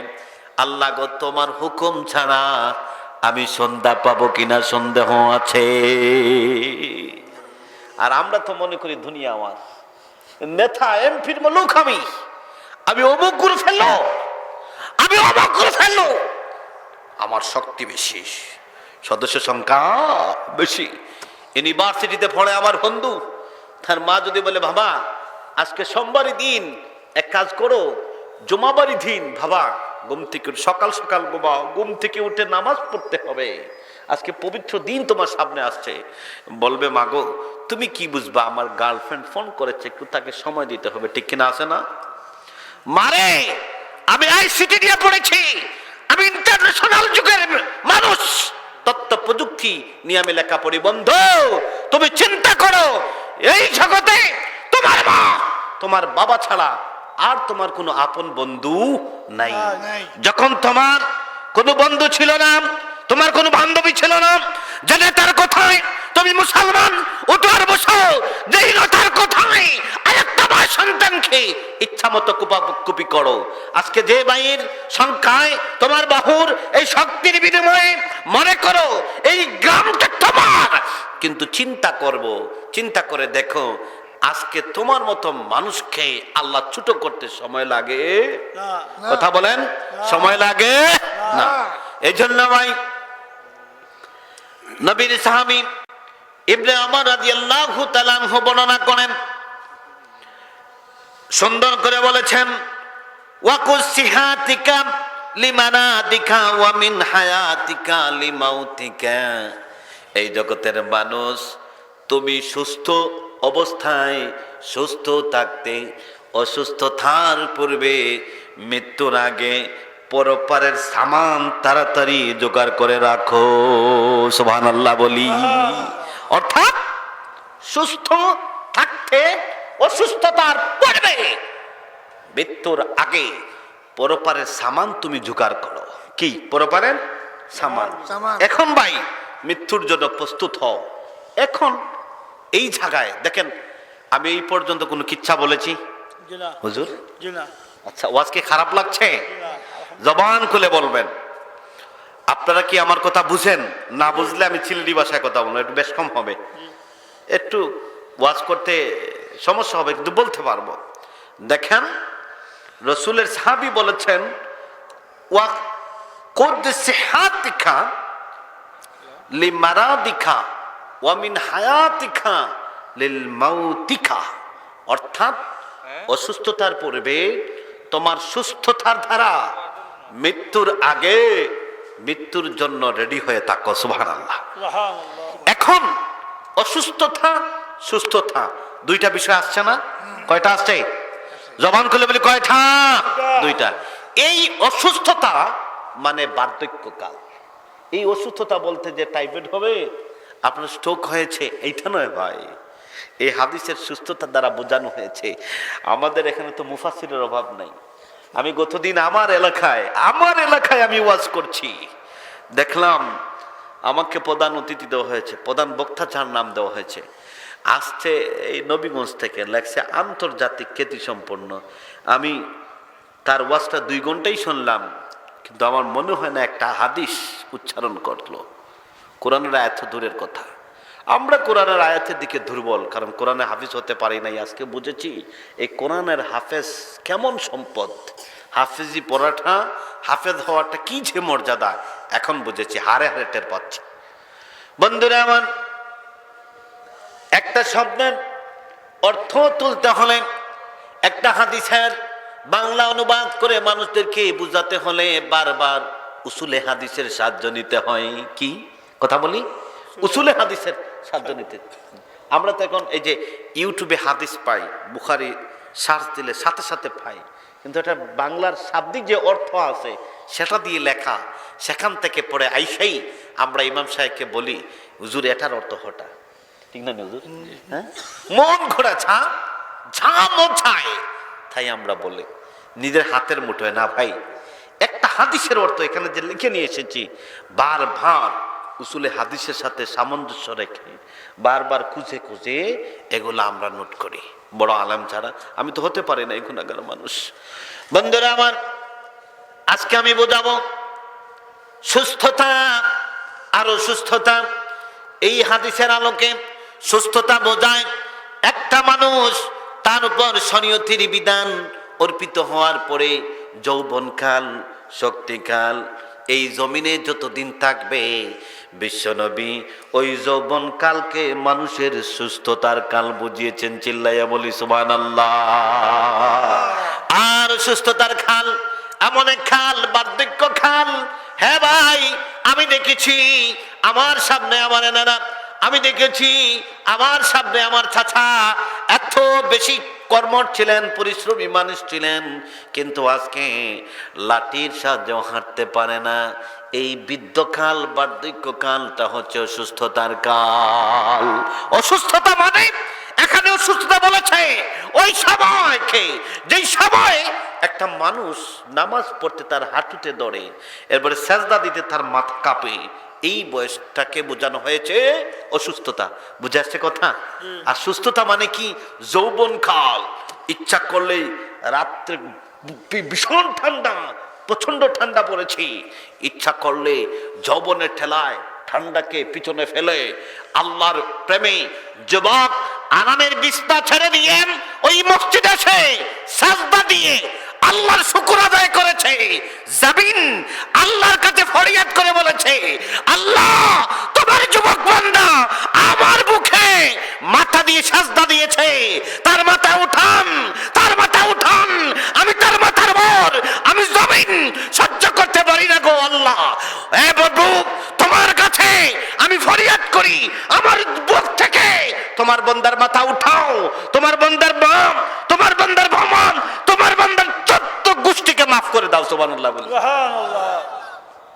আল্লাহ গো তোমার হুকুম ছাড়া আমি সন্ধ্যা পাবো কিনা সন্দেহ আছে। আর আমরা তো মনে করি দুনিয়া আমার নেতা এমপির লোক, আমি অমুক করে ফেললো, আমি অমুক করে ফেললো, আমার শক্তি বেশি, সদস্য সংখ্যা বেশি। ইউনিভার্সিটিতে পড়ে আমার বন্ধু, তার মা যদি বলে বাবা আজকে সোমবারই দিন এক কাজ করো, জুমাবারই দিন, বাবা ঘুম থেকে সকাল সকাল ঘুম থেকে উঠে নামাজ পড়তে হবে, আজকে পবিত্র দিন তোমার সামনে আসছে। বলবে মাগো তুমি কি বুঝবা, আমার গার্লফ্রেন্ড ফোন করেছে, একটু তাকে সময় দিতে হবে, ঠিক কিনা? আছে না? মারে আমি আইসিটি নিয়ে পড়েছি, আমি ইন্টারন্যাশনাল যুগের মানুষ, তথ্য প্রযুক্তি নিয়ে আমি লেখা পড়ি। বন্ধু তুমি চিন্তা করো এই জগতে তোমার মা তোমার বাবা ছাড়া আর তোমার কোনো আপন বন্ধু নাই। যখন তোমার কোনো বন্ধু ছিল না, তোমার কোনো বান্ধবী ছিল না, জেনে তার কথায় তুমি মুসলমান উঠো আর বসো, যেই তার কথায় আরেকটা ভাই সন্তানকে ইচ্ছা মতো কুপি করো। আজকে যে ভাইয়ের সংখ্যায় তোমার বাহুর এই শক্তির বিনিময়ে মনে করো এই গ্রামটা তোমার, কিন্তু চিন্তা করে দেখো আজকে তোমার মতো মানুষকে আল্লাহ ছোট করতে সময় লাগে? কথা বলেন, সময় লাগে না। এই জন্য ভাই নবীর সাহাবী ইবনে ওমর রাদিয়াল্লাহু তাআলা আনহু বর্ণনা করেন, সুন্দর করে বলেছেন, ওয়াকুসিহাতিকা লিমানাদিকা ওয়া মিন হায়াতিকা লিমাউতিকা। এই জগতের মানুষ, তুমি সুস্থ অবস্থায় সুস্থ থাকতে, অসুস্থতার পূর্বে মৃত্যুর আগে পরপারের সামান তাড়াতাড়ি জোগাড় করে রাখো। সুবহানাল্লাহ বলি। অর্থাৎ সুস্থ থাকতে অসুস্থতার পূর্বে মৃত্যুর আগে পরপারের সামান তুমি জোগাড় করো। কি পরপারের সামান? এখন ভাই মৃত্যুর জন্য প্রস্তুত হও। এখন এই জায়গায় দেখেন, আমি এই পর্যন্ত কোনো কিচ্ছা বলেছি হুজুর? আচ্ছা, ওয়াজ কি খারাপ লাগছে? জবান খুলে বলবেন। আপনারা কি আমার কথা বুঝেন? না বুঝলে আমি চিলডি ভাষায় কথা বলবো, একটু বেশ কম হবে, একটু ওয়াজ করতে সমস্যা হবে, কিন্তু বলতে পারবো। দেখেন, রসুলের সাহাবী বলেছেন, ওয়া কুদসিহাতিকা লিমারাদিকা ওয়া মিন হায়াতিকা লিল মাউতিকা। অর্থাৎ অসুস্থতার পূর্বে তোমার সুস্থতার দ্বারা মৃত্যুর আগে মৃত্যুর জন্য রেডি হয়ে থাকো। সুবহানাল্লাহ। এখন অসুস্থতা সুস্থতা দুইটা বিষয় আসছে না? কয়টা আসছে? জবান খুলে বলি কয়টা? দুইটা। এই অসুস্থতা মানে বার্ধক্যকাল। এই অসুস্থতা বলতে যে টাইফয়েড হবে, আপনার স্ট্রোক হয়েছে, এইটা নয় ভাই। এই হাদিসের সুস্থতার দ্বারা বোঝানো হয়েছে, আমাদের এখানে তো মুফাসসিরের অভাব নাই। আমি গতদিন আমার এলাকায় আমি ওয়াজ করছি, দেখলাম আমাকে প্রধান অতিথি দেওয়া হয়েছে, প্রধান বক্তা যার নাম দেওয়া হয়েছে, আসছে এই নবীগঞ্জ থেকে, লেখছে আন্তর্জাতিক খ্যাতি সম্পন্ন। আমি তার ওয়াজটা 2 ঘন্টাই শুনলাম, কিন্তু আমার মনে হয় না একটা হাদিস উচ্চারণ করলো। কোরআনের আয়াত দূরের কথা, আমরা কোরআনের আয়াতের দিকে দুর্বল, কারণ কোরআনে হাফিজ হতে পারি নাই। আজকে বুঝেছি এই কোরআনের হাফেজ কেমন সম্পদ, হাফিজি পড়াটা, হাফেজ হওয়াটা কি যে মর্যাদা, এখন বুঝেছি, হারে হারে টের পাচ্ছি। বন্ধুরা আমার, একটা শব্দের অর্থ তুলতে হলে, একটা হাদিসের বাংলা অনুবাদ করে মানুষদেরকে বুঝাতে হলে বারবার উসুলে হাদিসের সাহায্য নিতে হয়। কি কথা বলি? উসুলে হাদিসের সাহায্য নিতে। আমরা তো এখন এই যে ইউটিউবে হাদিস পাই, বুখারী সার্চ দিলে সাথে সাথে পাই, কিন্তু এটা বাংলার শাব্দিক যে অর্থ আছে সেটা দিয়ে লেখা, সেখান থেকে পড়ে আইসাই আমরা ইমাম সাহেবকে বলি, হুজুর এটার অর্থ হটা, ঠিক না হুজুর? হ্যাঁ, মন ঘোরা যা মন চায় তাই আমরা বলি, নিজের হাতের মুঠোয় না ভাই। একটা হাদিসের অর্থ এখানে যে লিখে নিয়ে এসেছি, বারবার উসুলে হাদিসের সাথে সামঞ্জস্য রেখে বারবার খুঁজে খুঁজে এগুলো আমরা নোট করি। বড় আলেম ছাড়া আমি তো হতে পারি না, এই গুণাগার মানুষ। বন্ধুরা আমার, আজকে আমি বোঝাবো সুস্থতা আর অসুস্থতা। এই হাদিসের আলোকে সুস্থতা বোঝায় একটা মানুষ তার উপর শরীয়তের বিধান অর্পিত হওয়ার পরে যৌবনকাল, শক্তিকাল, এই জমিনে যতদিন থাকবে বিশ্বনবী ওই যৌবনকালকে মানুষের সুস্থতার কাল বুঝিয়েছেন। চিল্লাইয়া বলি সুবহানাল্লাহ। আর সুস্থতার খাল এমন এক খাল, বার্ধক্য খাল। হ্যাঁ ভাই, আমি দেখেছি আমার সামনে আমার এনারা, আমি দেখেছি আমার সামনে আমার চাচা এত বেশি কর্মঠ ছিলেন, পরিশ্রমী মানুষ ছিলেন, কিন্তু আজকে লাঠির সাহায্যেও হাঁটতে পারে না। এই বৃদ্ধকাল, বার্ধক্যকালটা হচ্ছে অসুস্থতার কাল। অসুস্থতা মানে এখানে অসুস্থতা বলেছে ওই সময়কে, যেই সময় একটা মানুষ নামাজ পড়তে তার হাঁটুতে ধরে, এরপরে সেজদা দিতে তার মাথা কাঁপে, এই বয়সটাকে বোঝানো হয়েছে অসুস্থতা। বুঝে আসছে কথা? আর সুস্থতা মানে কি? যৌবনকাল, ইচ্ছা করলেই রাত্রে ভীষণ ঠান্ডা, প্রচন্ড ঠান্ডা পড়েছে, ইচ্ছা করলে যৌবনের ঠেলায় ঠান্ডাকে পিছনে ফেলে আল্লাহর প্রেমে যুবক আরামের বিছনা ছেড়ে দিয়ে ওই মসজিদে এসে সাজদা দিয়ে আল্লাহর শুকর আদায় করেছে। জমিন আল্লাহর কাছে ফরিয়াদ করে বলেছে, আল্লাহ তোমার যুবক বান্দা আমার মুখে মাথা দিয়ে সাজদা দিয়েছে, তার মাথা উঠান, তার মাথা উঠান, আমি তার মাথার ভর আমি জমিন সহ্য করতে পারি না গো আল্লাহ। এ প্রভু তোমার কাছে আমি ফরিয়াদ করি, আমার বুক থেকে তোমার বান্দার মাথা উঠাও, তোমার বান্দার বাম, তোমার বান্দার ভমান, তোমার বান্দার 14 গোষ্ঠীকে মাফ করে দাও। সুবহানাল্লাহ বলে। সুবহানাল্লাহ।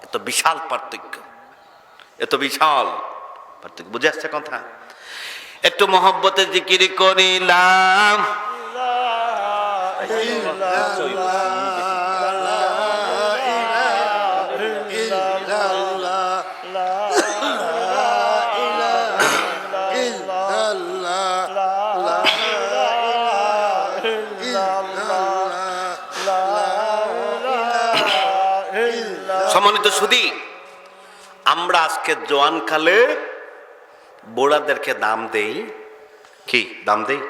এত বিশাল পার্থক্য, এত বিশাল পার্থক্য, বুঝে আসছে কথা? একটু মহব্বতে জিকির করিলাম, সম্মানিত সুধী, আমরা আজকে জোয়ান কালে বুড়াদেরকে দাম দেই, কি দাম দেই?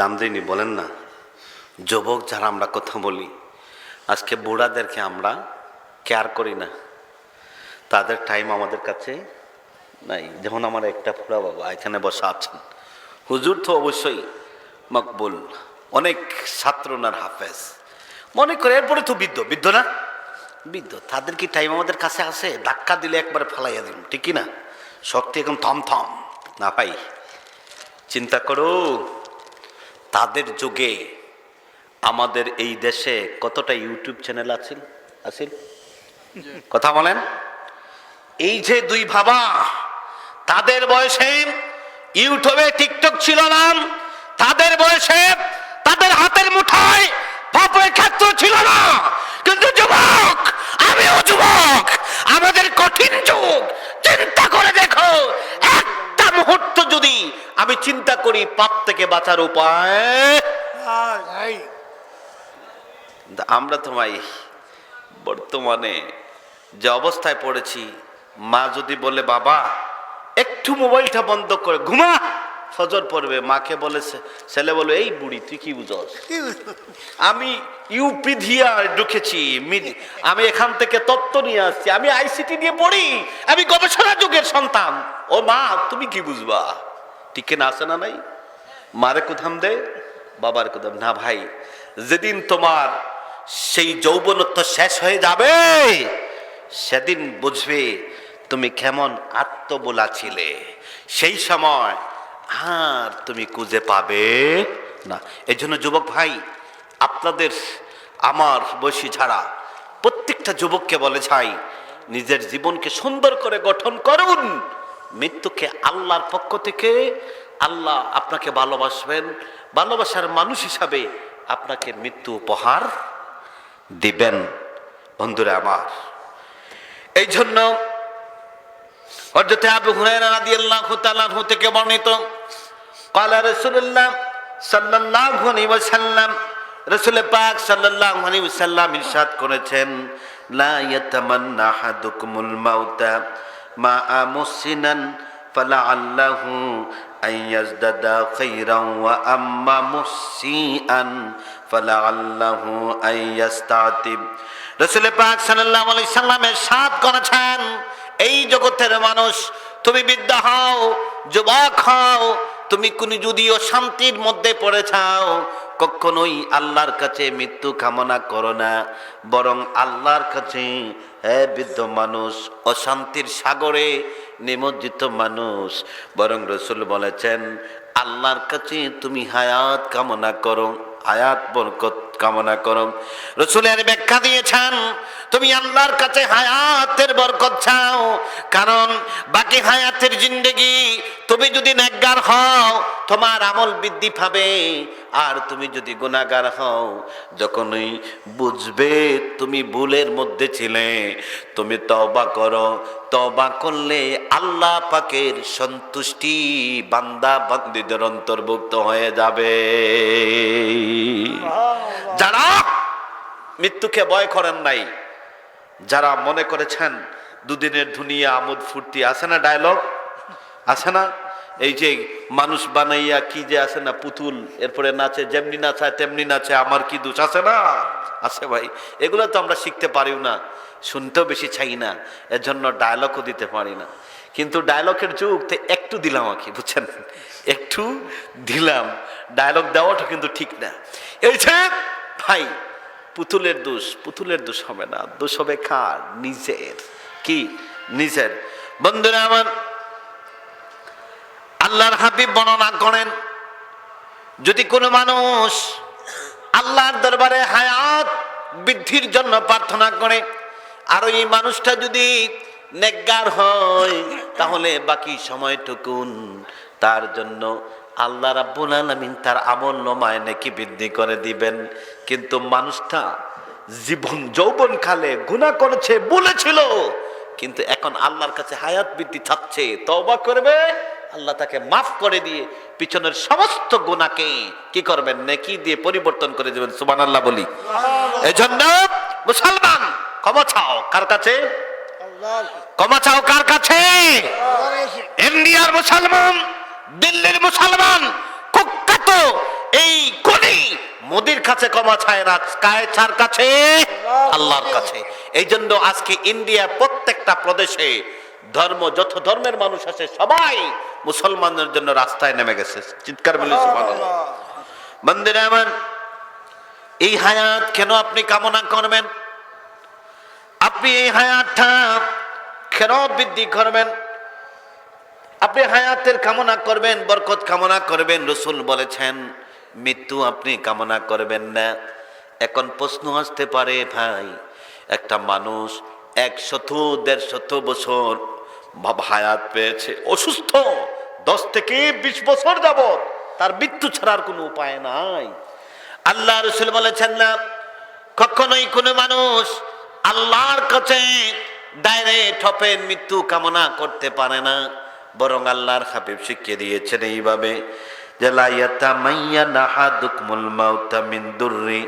দাম দেইনি বলেন না? যুবক যারা আমরা কথা বলি, আজকে বুড়াদেরকে আমরা কেয়ার করি না, তাদের টাইম আমাদের কাছে নাই। যেমন আমার একটা বুড়া বাবা এখানে বসা আছেন, হুজুর তো অবশ্যই মকবুল, অনেক ছাত্র ওনার হাফেজ, মনে করে এরপরে তো বৃদ্ধ না, বৃদ্ধ, তাদের কি টাইম আমাদের কাছে আছে? ধাক্কা দিলে একবারে ফালাইয়া দিন, ঠিক না? শক্তি এখন থম না ভাই, চিন্তা করো তাদের যুগে আমাদের এই দেশে কতটা ইউটিউব চ্যানেল আছে? কথা বলেন। এই যে দুই বাবা, তাদের বয়সে ইউটিউবে টিকটক ছিল না, তাদের বয়সে তাদের হাতের মুঠায় পাপের ক্ষেত্র ছিল না, কিন্তু যুবক, আমিও যুবক, আমাদের কঠিন যুগ, চিন্তা করে দেখো, একটা মুহূর্ত যদি আমি চিন্তা করি পাপ থেকে বাঁচার উপায়, আমরা তো ভাই বর্তমানে যে অবস্থায় পড়েছি, মা যদি বলে বাবা একটু মোবাইলটা বন্ধ করে ঘুমা, ফজর পড়বে, মাকে বলে, ছেলে বলে এই বুড়ি তুই কি বুঝস? আমি ইউপি দিয়ে ঢুকেছি, আমি এখান থেকে তত্ত্ব নিয়ে আসছি, আমি আইসিটি নিয়ে পড়ি, আমি গবেষণা যুগের সন্তান। ও মা তুমি কি বুঝবা? ঠিক না, আছে না নাই? মারে কুধাম দে, বাবার কুধাম না। ভাই যেদিন তোমার সেই যৌবনত্ব শেষ হয়ে যাবে, সেদিন বুঝবে তুমি কেমন আত্মবোলা ছিলে, সেই সময় আর তুমি খুঁজে পাবে না। এই জন্য যুবক ভাই, আপনাদের আমার বয়সী ছাড়া প্রত্যেকটা যুবককে বলে চাই, নিজের জীবনকে সুন্দর করে গঠন করুন। মৃত্যুকে আল্লাহর পক্ষ থেকে আল্লাহ আপনাকে ভালোবাসবেন, ভালোবাসার মানুষ হিসাবে আপনাকে মৃত্যু উপহার দিবেন। বন্ধুরা আমার, এই জন্য হযরত আবু হুরায়রা রাদিয়াল্লাহু তাআলা আনহু থেকে বর্ণিত, ক্বালা রাসূলুল্লাহ সাল্লাল্লাহু আলাইহি ওয়াসাল্লাম, রাসূল পাক সাল্লাল্লাহু আলাইহি ওয়াসাল্লাম ইরশাদ করেছেন, লা ইয়াতামান্না আহাদুকুমুল মাউতা মা মুসিনান ফালাআল্লাহু আইয়াজদাদা খায়রান ওয়া আম্মা মুসিআন ফালাআল্লাহু আইয়াস্তাতিব। রাসূল পাক সাল্লাল্লাহু আলাইহি সাল্লাম ইরশাদ করেছেন, এই জগতের মানুষ, তুমি বিদ্যা হও, যুবক হও, তুমি কোন যদি অশান্তির মধ্যে পড়ে যাও, কখনোই আল্লাহর কাছে মৃত্যু কামনা করো না, বরং আল্লাহর কাছে, হে বৃদ্ধ মানুষ, অশান্তির সাগরে নিমজ্জিত মানুষ, বরং রাসূল বলেছেন আল্লাহর কাছে তুমি হায়াত কামনা করো, হায়াত বরকত কামনা করো। রাসূলের ব্যাখ্যা দিয়েছেন, তুমি আল্লাহর কাছে হায়াতের বরকত চাও, কারণ বাকি হায়াতের জিন্দেগি তুমি যদি নেককার হও তোমার আমল বৃদ্ধি পাবে, আর তুমি যদি গুনাহগার হও যখনই বুঝবে তুমি ভুলের মধ্যে ছিলে তুমি তওবা করো, তওবা করলে আল্লাহ পাকের সন্তুষ্টি বান্দা বান্দীদের অন্তর্ভুক্ত হয়ে যাবে। যারা মৃত্যুকে ভয় করেন নাই, যারা মনে করেছেন দুদিনের দুনিয়া আমোদ ফুর্তি, আছে না ডায়লগ, আছে না, এই যে মানুষ বানাইয়া কি যে আছে না পুতুল, এরপরে নাচে, যেমনি নাচায় তেমনি নাচে, আমার কি দোষ, আছে না, আছে ভাই। এগুলো তো আমরা শিখতে পারিও না, শুনতেও বেশি চাই না, এর জন্য ডায়লগও দিতে পারি না। কিন্তু ডায়লগের যুগ তো একটু দিলাম আর কি, বুঝছেন, একটু দিলাম, ডায়লগ দেওয়াটা কিন্তু ঠিক না। এই যে ভাই পুতুলের দোষ, পুতুলের দোষ হবে না, দোষ হবে কার? নিজের। কি? নিজের। বন্ধুরা আমার, আল্লাহর হাবিব বর্ণনা করেন যদি কোনো মানুষ আল্লাহর দরবারে হায়াত বৃদ্ধির জন্য প্রার্থনা করে আর ওই মানুষটা যদি নেককার হয় তাহলে বাকি সময়টুকুন তার জন্য আল্লাহ রাব্বুল আলামিন তার আমল নামায় নেকি বৃদ্ধি করে দিবেন। কিন্তু মানুষটা জীবন যৌবন কালে গুনাহ করেছে, বলেছিল, কিন্তু এখন আল্লাহর কাছে হায়াত বৃদ্ধি চাচ্ছে, তওবা করবে, আল্লাহ তাকে মাফ করে দিয়ে পিছনের সমস্ত গুনাহকে কি করবেন? নেকি দিয়ে পরিবর্তন করে দেবেন। সুবহানাল্লাহ বলি। এজন্য মুসলমান ক্ষমা চাও কার কাছে? ক্ষমা চাও কার কাছে? ইন্ডিয়ার মুসলমান, দিল্লির মুসলমান, কুখ্যাত এই কোনি মোদির কাছে ক্ষমা চায় না, কার কাছে? আল্লাহর কাছে। এই জন্য আজকে ইন্ডিয়া প্রত্যেকটা প্রদেশে ধর্ম, যত ধর্মের মানুষ আছে সবাই মুসলমানদের জন্য রাস্তায় নেমে গেছে। চিৎকার বলে সুবহানাল্লাহ। বন্ধুরা আমার, এই হায়াত কেন আপনি কামনা করবেন? আপনি এই হায়াতটা কেন বৃদ্ধি করবেন? আপনি হায়াতের কামনা করবেন, বরকত কামনা করবেন। রাসূল বলেছেন মৃত্যু আপনি কামনা করবেন না। এখন প্রশ্ন আসতে পারে, ভাই একটা মানুষ 100-150 বছর হায়াত পেয়েছে, অসুস্থ 10 থেকে 20 বছর যাবত, তার মৃত্যু ছাড়ার কোনো উপায় নাই। আল্লাহ রাসূল বলেছেন না, কখনোই কোনো মানুষ আল্লাহর কাছে ডাইরেক্ট হপেন মৃত্যু কামনা করতে পারে না। বরং আল্লাহর হাবিব শিখিয়ে দিয়েছেন এইভাবে যে লা ইয়াতামাইয়ানা আহাদুকুমুল মাউতা মিন দুররি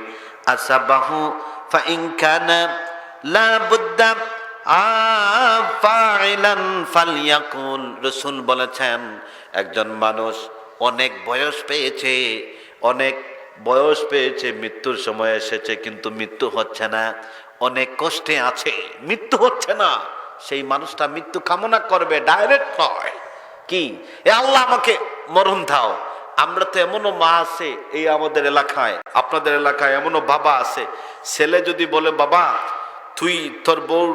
আসাবাহু ফা ইন কানা লা বুদ্দা ফাইলান ফালইয়াকুল। রাসূল বলেছেন একজন মানুষ অনেক বয়স পেয়েছে, অনেক বয়স পেয়েছে, মৃত্যুর সময় এসেছে, কিন্তু মৃত্যু হচ্ছে না, অনেক কষ্টে আছে, মৃত্যু হচ্ছে না, সেই মানুষটা মৃত্যু কামনা করবে, ডাইরেক্ট নয়। কি? এ আল্লাহ আমাকে মরণ দাও। আমরা তো এমনও মা আছে এই আমাদের এলাকায়, আপনাদের এলাকায় এমনও বাবা আছে, ছেলে যদি বলে বাবা তুই তোর বউ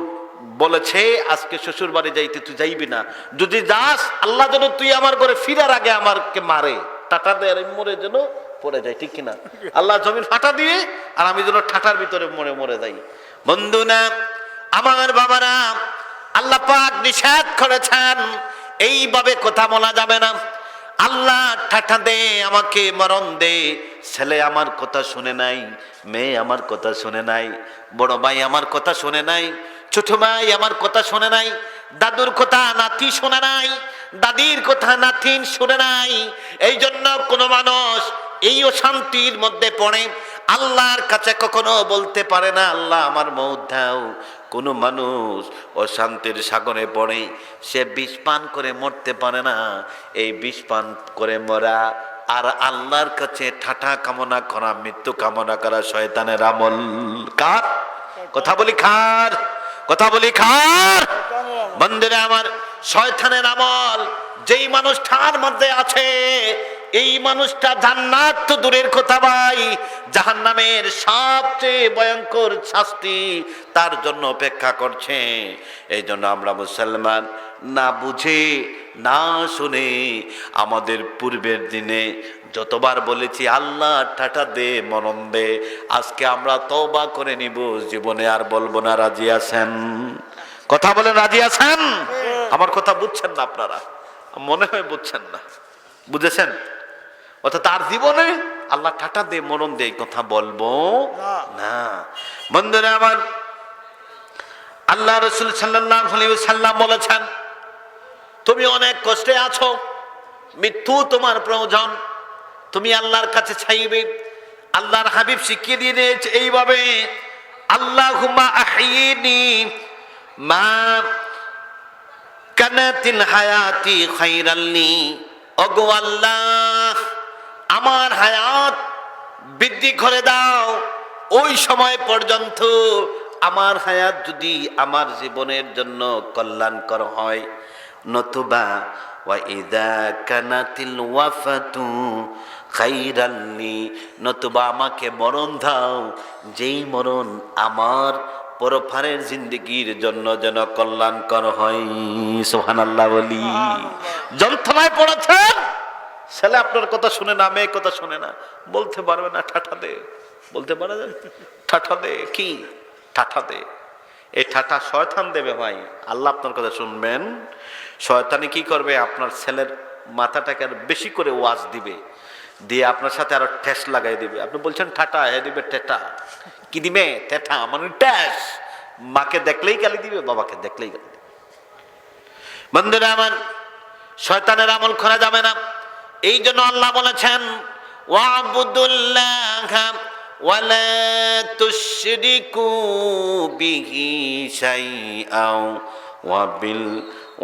বলেছে আজকে শ্বশুর বাড়ি যাইতে, তুই যাইবি না, যদি যাস আল্লাহ যেন তুই আমার ঘরে ফিরার আগে আমাকে মারে, টাটা দেয় মরে যেন পড়ে যায়, ঠিক কিনা? আল্লাহ জমিন ফাটা দিয়ে আর আমি যেন ঠাটার ভিতরে মরে যাই। বন্ধু না আমার বাবারা, আল্লাহ পাক নিষেধ করেছেন এইভাবে কথা বলা যাবে না। আল্লাহ ঠাটা দে, আমাকে মরণ দে, ছেলে আমার কথা শুনে নাই, মেয়ে আমার কথা শুনে নাই, বড় ভাই আমার কথা শুনে নাই, ছোট ভাই আমার কথা শুনে নাই, দাদুর কথা নাতি শুনে নাই, দাদির কথা নাতিন শুনে নাই। এই জন্য কোনো মানুষ এই অশান্তির মধ্যে পড়ে আল্লাহর কাছে কখনো বলতে পারে না আল্লাহ আমার মউত দাও। কোনো মানুষ অশান্তির সাগরে পড়ে সে বিষ পান করে মরতে পারে না। এই বিষ পান করে মরা আর আল্লাহর কাছে ঠাটা কামনা করা, মৃত্যু কামনা করা শয়তানের আমল। কার কথা বলি? খার কথা বলি, খার। বন্ধুরা আমার, শয়তানের আমল যেই মানুষটার মধ্যে আছে এই মানুষটা জান্নাত তো দূরের কথা ভাই, জাহান্নামের সবচেয়ে ভয়ঙ্কর শাস্তি তার জন্য অপেক্ষা করছে। এই জন্য আমরা মুসলমান না বুঝে না শুনে আমাদের পূর্বের দিনে যতবার বলেছি আল্লাহ ঠাটা দে, মরণ দে, আজকে আমরা তওবা করে নিব, জীবনে আর বলবো না। রাজি আছেন? কথা বলেন, রাজি আছেন? আমার কথা বুঝছেন না আপনারা, মনে হয় বুঝছেন না। বুঝেছেন? অর্থাৎ তার জীবনে আল্লাহ ঠাটা দিয়ে মরণ দিয়ে কথা বলবো না। বন্ধুরা আমার, আল্লাহ রাসূল সাল্লাল্লাহু আলাইহি ওয়াসাল্লাম বলেছেন, তুমি অনেক কষ্টে আছো, মৃত্যু তোমার প্রয়োজন, তুমি আল্লাহর কাছে চাইবে। আল্লাহর হাবিব শিখিয়ে দিয়েছে এইভাবে, আল্লাহুম্মা আহয়িনি মা কানাতিল হায়াতি খায়রাল লি। ওগো আল্লাহ, আমার হায়াত বৃদ্ধি করে দাও ওই সময় পর্যন্ত আমার হায়াত যদি আমার জীবনের জন্য কল্যাণকর হয়, নতুবা ওয়া ইযা কানাতিল ওয়াফাতু খায়রাল লি, নতুবা আমাকে মরণ দাও যেই মরণ আমার পরপারের জিন্দেগির জন্য যেন কল্যাণকর হয়। সুবহানাল্লাহ বলি। যন্ত্রণায় পড়েছেন, ছেলে আপনার কথা শুনে না, মেয়ে কথা শুনে না, বলতে পারবে না ঠাঠা দে, বলতে পারা যায় ঠাঠা দে, কি ঠাঠা দে? এই ঠাঠা শয়তান দেবে ভাই। আল্লাহ আপনার কথা শুনবেন, শয়তানি কি করবে, আপনার ছেলের মাথাটাকে আর বেশি করে ওয়াজ দিবে, দিয়ে আপনার সাথে আরো ঠেস লাগাই দিবে। আপনি বলছেন ঠাটা, এ দিবে টেটা। কি দিবে? টেটা মানে ঠেস। মাকে দেখলেই গালি দিবে, বাবাকে দেখলেই গালি দিবে। বন্ধুরা আমার, শয়তানের আমল করা যাবে না। এই জন্য আল্লাহ বলেছেন, ওয়াবুদুল্লাহা ওয়ালা তুশরিকু বিহি শাইআও ওয়া বিল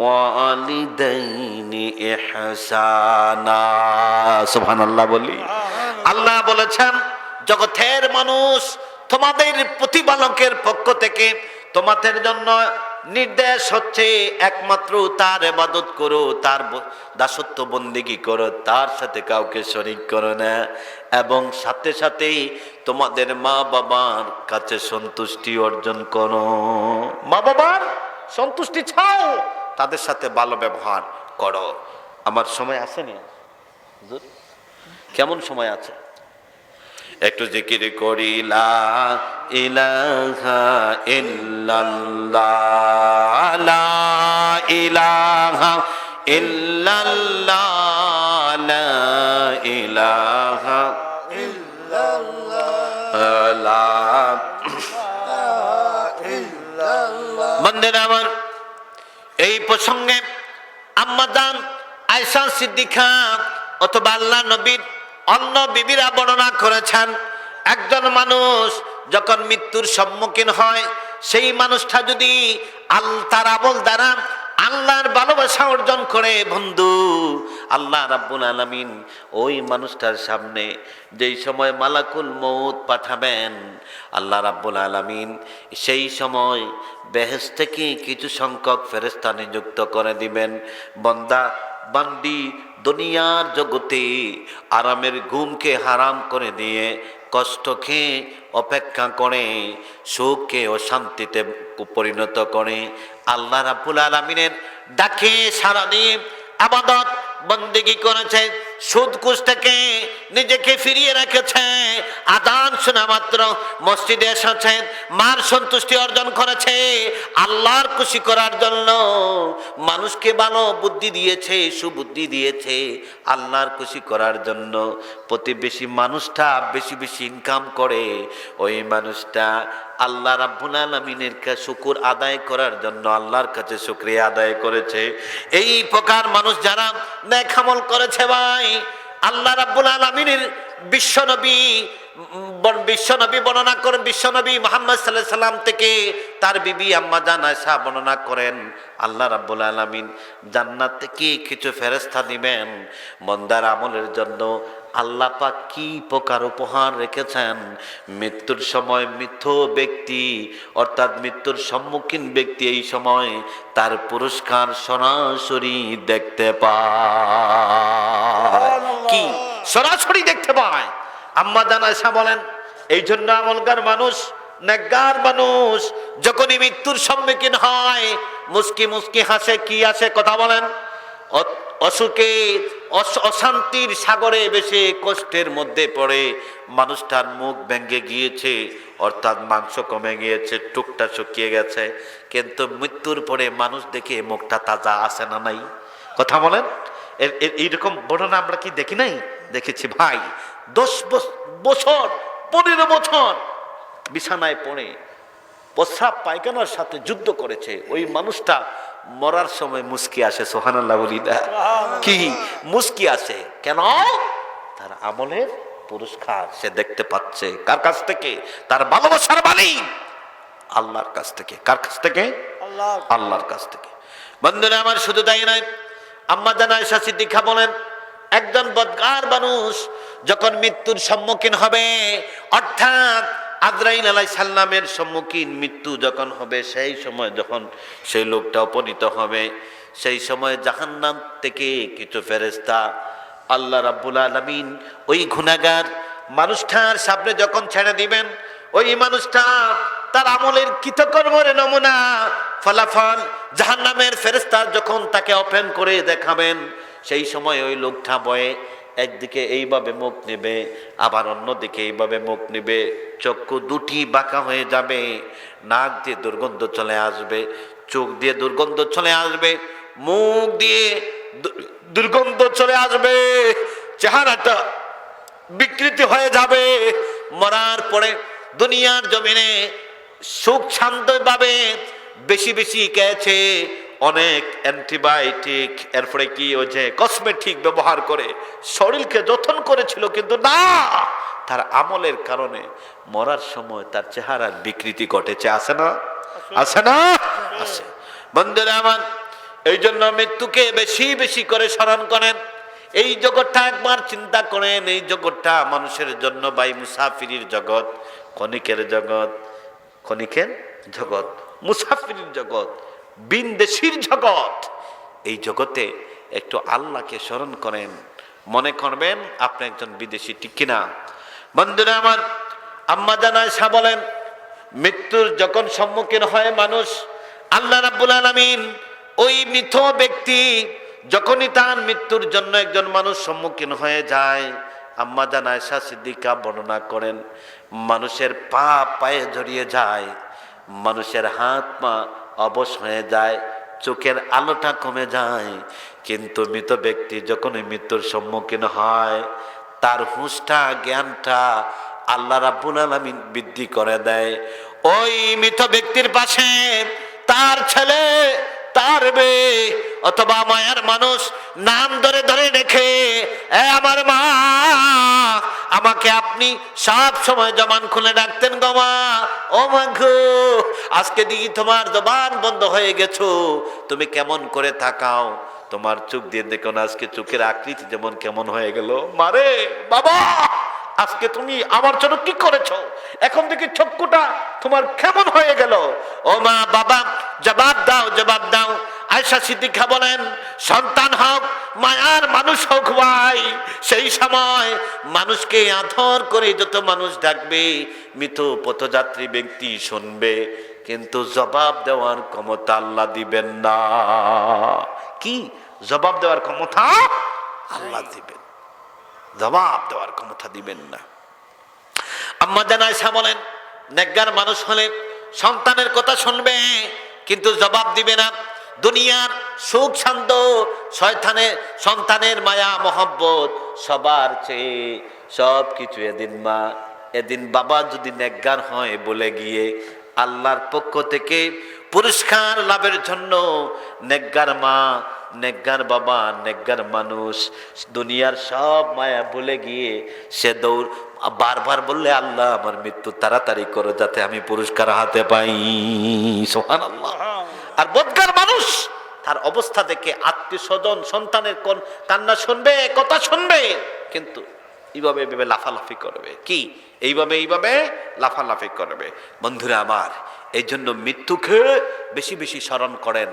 ওয়ালিদাইনি ইহসানা। সুবহানাল্লাহ বলি। আল্লাহ বলেছেন, জগতের মানুষ, তোমাদের প্রতিপালকের পক্ষ থেকে তোমাদের জন্য নির্দেশ হচ্ছে একমাত্র তার ইবাদত করো, তার দাসত্ব বন্দেগী করো, তার সাথে কাউকে শরীক করো না, এবং সাথে সাথেই তোমাদের মা বাবার কাছে সন্তুষ্টি অর্জন করো। মা বাবার সন্তুষ্টি চাও, তাদের সাথে ভালো ব্যবহার করো। আমার সময় আছে না? কেমন সময় আছে? একটু জিকির করি, লা ইলাহা ইল্লাল্লাহ, লা ইলাহা ইল্লাল্লাহ, লা ইলাহা ইল্লাল্লাহ। বন্ধুরা আমার, এই প্রসঙ্গে আম্মা জান আয়েশা সিদ্দিকা অথবা আল্লাহ নবীর অন্য বিবিরা বর্ণনা করেছেন, একজন মানুষ যখন মৃত্যুর সম্মুখীন হয়, সেই মানুষটা যদি তার আমল দ্বারা আল্লাহর ভালোবাসা অর্জন করে, বন্ধু, আল্লাহ রাব্বুল আলামিন ওই মানুষটার সামনে যেই সময় মালাকুল মউত পাঠাবেন, আল্লাহ রাব্বুল আলামিন সেই সময় বেহেশত থেকে কিছু সংখ্যক ফেরেশতা নিযুক্ত করে দিবেন। বান্দা বান্দি দুনিয়ার জগতে আরামের ঘুমকে হারাম করে দিয়ে কষ্ট খেয়ে অপেক্ষা করে, সুখকে ও শান্তিতে পরিণত করে আল্লাহ রাব্বুল আলামিনের ডাকে সাড়া দিয়ে ইবাদত বন্দেগী করেছে, সুদ ঘুষ থেকে নিজেকে ফিরিয়ে রেখেছে, আযান শোনা মাত্র মসজিদে এসেছে, মার সন্তুষ্টি অর্জন করেছে, আল্লাহর খুশি করার জন্য মানুষকে ভালো বুদ্ধি দিয়েছে, সুবুদ্ধি দিয়েছে, আল্লাহর খুশি করার জন্য প্রতিবেশী মানুষটা বেশি বেশি ইনকাম করে, ওই মানুষটা আল্লাহ রাব্বুল আলামিনের কাছে শুকর আদায় করার জন্য আল্লাহর কাছে শুকরিয়া আদায় করেছে। এই প্রকার মানুষ যারা নেক আমল করেছে ভাই, আল্লাহ রাব্বুল আলামিনের বিশ্বনবী বর্ণনা করেন, বিশ্বনবী মুহাম্মদ সাল্লাল্লাহু আলাইহি সাল্লাম থেকে তার বিবি আম্মা জান আয়েশা বর্ণনা করেন, আল্লাহ রাব্বুল আলামিন জান্নাত থেকে কিছু ফেরেশতা দিবেন বান্দার আমলের জন্য। আল্লাহ পাক কি প্রকার উপহার রেখেছেন, মৃত্যুর সময় মৃত ব্যক্তি অর্থাৎ মৃত্যুর সম্মুখীন ব্যক্তি এই সময় তার পুরস্কার সরাসরি দেখতে পায়। কি সরাসরি দেখতে পায়? আম্মা জান আয়েশা বলেন, এই জন্য আমলগার মানুষ, নেককার মানুষ যখনই মৃত্যুর সম্মুখীন হয় মুস্কি মুস্কি হাসে। কি আসে? কথা বলেন। অসুখে অশান্তির সাগরে বেশে কষ্টের মধ্যে পড়ে মানুষটার মুখ ভেঙে গিয়েছে, অর্থাৎ মাংস কমে গিয়েছে, টুকটা শুকিয়ে গেছে, কিন্তু মৃত্যুর পরে মানুষ দেখে মুখটা তাজা আছে না নাই? কথা বলেন। এইরকম ঘটনা আমরা কি দেখি নাই? দেখেছি ভাই। 10 বছর 15 বছর বিছানায় পড়ে প্রস্রাব পায়খানার সাথে যুদ্ধ করেছে, ওই মানুষটা মরার সময় মুস্কি আসে। সুবহানাল্লাহ বলি না? কি মুস্কি আসে কেন? তার আমলের পুরস্কার সে দেখতে পাচ্ছে। কার কাছ থেকে? তার ভালোবাসার মালিক আল্লাহর কাছ থেকে। কার কাছ থেকে? আল্লাহর কাছ থেকে। বন্ধুরা আমার, শুধু তাই নয়, আম্মা জান আয়েশা সিদ্দিকা বলেন, একজন বদকার মানুষ যখন মৃত্যুর সম্মুখীন হবে, অর্থাৎ আজরাইল আলাইহিস সালামের সম্মুখীন মৃত্যু যখন হবে, সেই সময় যখন সেই লোকটা উপনীত হবে, সেই সময় জাহান্নাম থেকে কিছু ফেরেশতা আল্লাহ রাব্বুল আলামিন ওই গুনাহগার মানুষটার সামনে যখন ছেড়ে দিবেন, ওই মানুষটা তার আমলের কৃতকর্মের নমুনা ফলাফল জাহান্নামের ফেরেশতা যখন তাকে ওপেন করে দেখাবেন, সেই সময় ওই লোকটা ভয়ে একদিকে এইভাবে মুখ নেবে, আবার অন্যদিকে এইভাবে মুখ নেবে, চক্ষু দুটি বাঁকা হয়ে যাবে, নাক দিয়ে দুর্গন্ধ চলে আসবে, চোখ দিয়ে দুর্গন্ধ চলে আসবে, মুখ দিয়ে দুর্গন্ধ চলে আসবে, চেহারাটা বিকৃতি হয়ে যাবে। মরার পরে দুনিয়ার জমিনে সুখ শান্তি পাবে, বেশি বেশি খেয়েছে, অনেক অ্যান্টিবায়োটিক, এরপরে কি ওই যে কসমেটিক ব্যবহার করে শরীরকে যত্ন করেছিল, কিন্তু না, তার আমলের কারণে মরার সময় তার চেহারার বিকৃতি ঘটেছে। আছে না? আছে না? আছে। বন্ধুরা আমার, এই জন্য মৃত্যুকে বেশি বেশি করে স্মরণ করেন। এই জগৎটা একবার চিন্তা করেন, এই জগৎটা মানুষের জন্য ভাই মুসাফিরির জগৎ, ক্ষণিকের জগৎ, ক্ষণিকের জগৎ, মুসাফিরির জগৎ, বিনদেশির জগৎ। এই জগতে একটু আল্লাহকে স্মরণ করেন, মনে করবেন আপনি একজন বিদেশি, ঠিক কিনা? বন্ধুরা আমার, আম্মা জান আয়েশা বলেন, মৃত্যুর যখন সম্মুখীন হয় মানুষ, আল্লাহ রাব্বুল আলামিন ওই মৃত ব্যক্তি যখনই তার মৃত্যুর জন্য একজন মানুষ সম্মুখীন হয়ে যায়, আম্মা জান আয়েশা সিদ্দিকা বর্ণনা করেন, মানুষের পা পায়ে জড়িয়ে যায়, মানুষের হাত পা অবশ হয়ে যায়, চোখের আলোটা কমে যায়, কিন্তু মৃত ব্যক্তি যখন মৃত্যুর সম্মুখীন হয়, তার হুঁশটা, জ্ঞানটা আল্লাহ রাব্বুল আলামিন বৃদ্ধি করে দেয়। ওই মৃত ব্যক্তির পাশে তার ছেলে, তার মেয়ে অথবা মায়ের মানুষ নাম ধরে ধরে রেখে, আমার মা, আমাকে আপনি সব সময় জবান খুলে ডাকতেন গো মা, ও মা গো, আজকে দেখি তোমার জবান বন্ধ হয়ে গেছো, তুমি কেমন করে তাকাও, তোমার চোখ দিয়ে দেখো না আজকে চোখের আকৃতি যেমন কেমন হয়ে গেল, মারে বাবা আজকে তুমি আমার জন্য কি করেছো, এখন দেখি চক্ষুটা তোমার কেমন হয়ে গেল। ও মা, বাবা, জবাব দাও, জবাব দাও। আয়েশা সিদ্দিকা বলেন, সন্তান হোক, মায়ার মানুষ হোক ভাই, সেই সময় মানুষকে আদর করে যত মানুষ ডাকবে, মৃত পথযাত্রী ব্যক্তি শুনবে, কিন্তু জবাব দেওয়ার ক্ষমতা আল্লাহ দিবেন না। কি জবাব দেওয়ার ক্ষমতা? আল্লাহ দিবেন, জবাব দেওয়ার ক্ষমতা দিবেন না। আম্মা জান আয়েশা বলেন, নেককার মানুষ হলে সন্তানের কথা শুনবে কিন্তু জবাব দিবে না। দুনিয়ার সুখ শান্ত, শয়তানের সন্তানের মায়া মহব্বত সবার চেয়ে সব কিছু এদিন মা, এদিন বাবা যদি নেককার হয় বলে গিয়ে আল্লাহর পক্ষ থেকে পুরস্কার লাভের জন্য নেককার মা, নেককার বাবা, নেককার মানুষ দুনিয়ার সব মায়া ভুলে গিয়ে সে দৌড় বারবার বললে, আল্লাহ আমার মৃত্যু তাড়াতাড়ি করো যাতে আমি পুরস্কার হাতে পাই। সুবহানাল্লাহ। আর বদকার মানুষ তার অবস্থা দেখে আত্মীয় স্বজন সন্তানের কান্না শুনবে, কথা শুনবে, কিন্তু এইভাবে এইভাবে লাফালাফি করবে। কি এইভাবে লাফালাফি করবে। বন্ধুরা আমার, এই জন্য মৃত্যুকে বেশি বেশি স্মরণ করেন।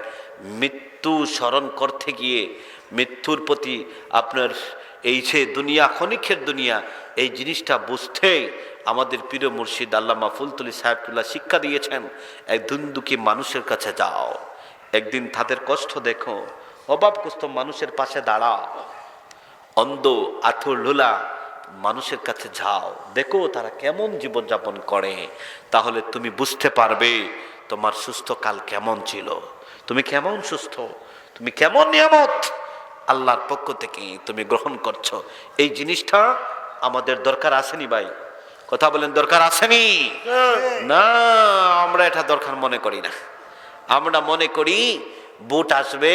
মৃত্যু স্মরণ করতে গিয়ে মৃত্যুর প্রতি আপনার এই যে দুনিয়া, ক্ষণিকের দুনিয়া, এই জিনিসটা বুঝতে আমাদের প্রিয় মুর্শিদ আল্লামা ফুলতুলি সাহেবুল্লাহ শিক্ষা দিয়েছেন। এক দুন্দুকি মানুষের কাছে যাও, একদিন তাদের কষ্ট দেখো, অভাবগ্রস্ত মানুষের পাশে দাঁড়াও, অন্ধ আঁথুর লুলা মানুষের কাছে যাও, দেখো তারা কেমন জীবনযাপন করে, তাহলে তুমি বুঝতে পারবে তোমার সুস্থ কাল কেমন ছিল, তুমি কেমন সুস্থ, তুমি কেমন নিয়ামত আল্লাহর পক্ষ থেকে তুমি গ্রহণ করছো। এই জিনিসটা আমাদের দরকার আসেনি ভাই, কথা বলেন, দরকার আসেনি না? আমরা এটা দরকার মনে করি না। আমরা মনে করি বুট আসবে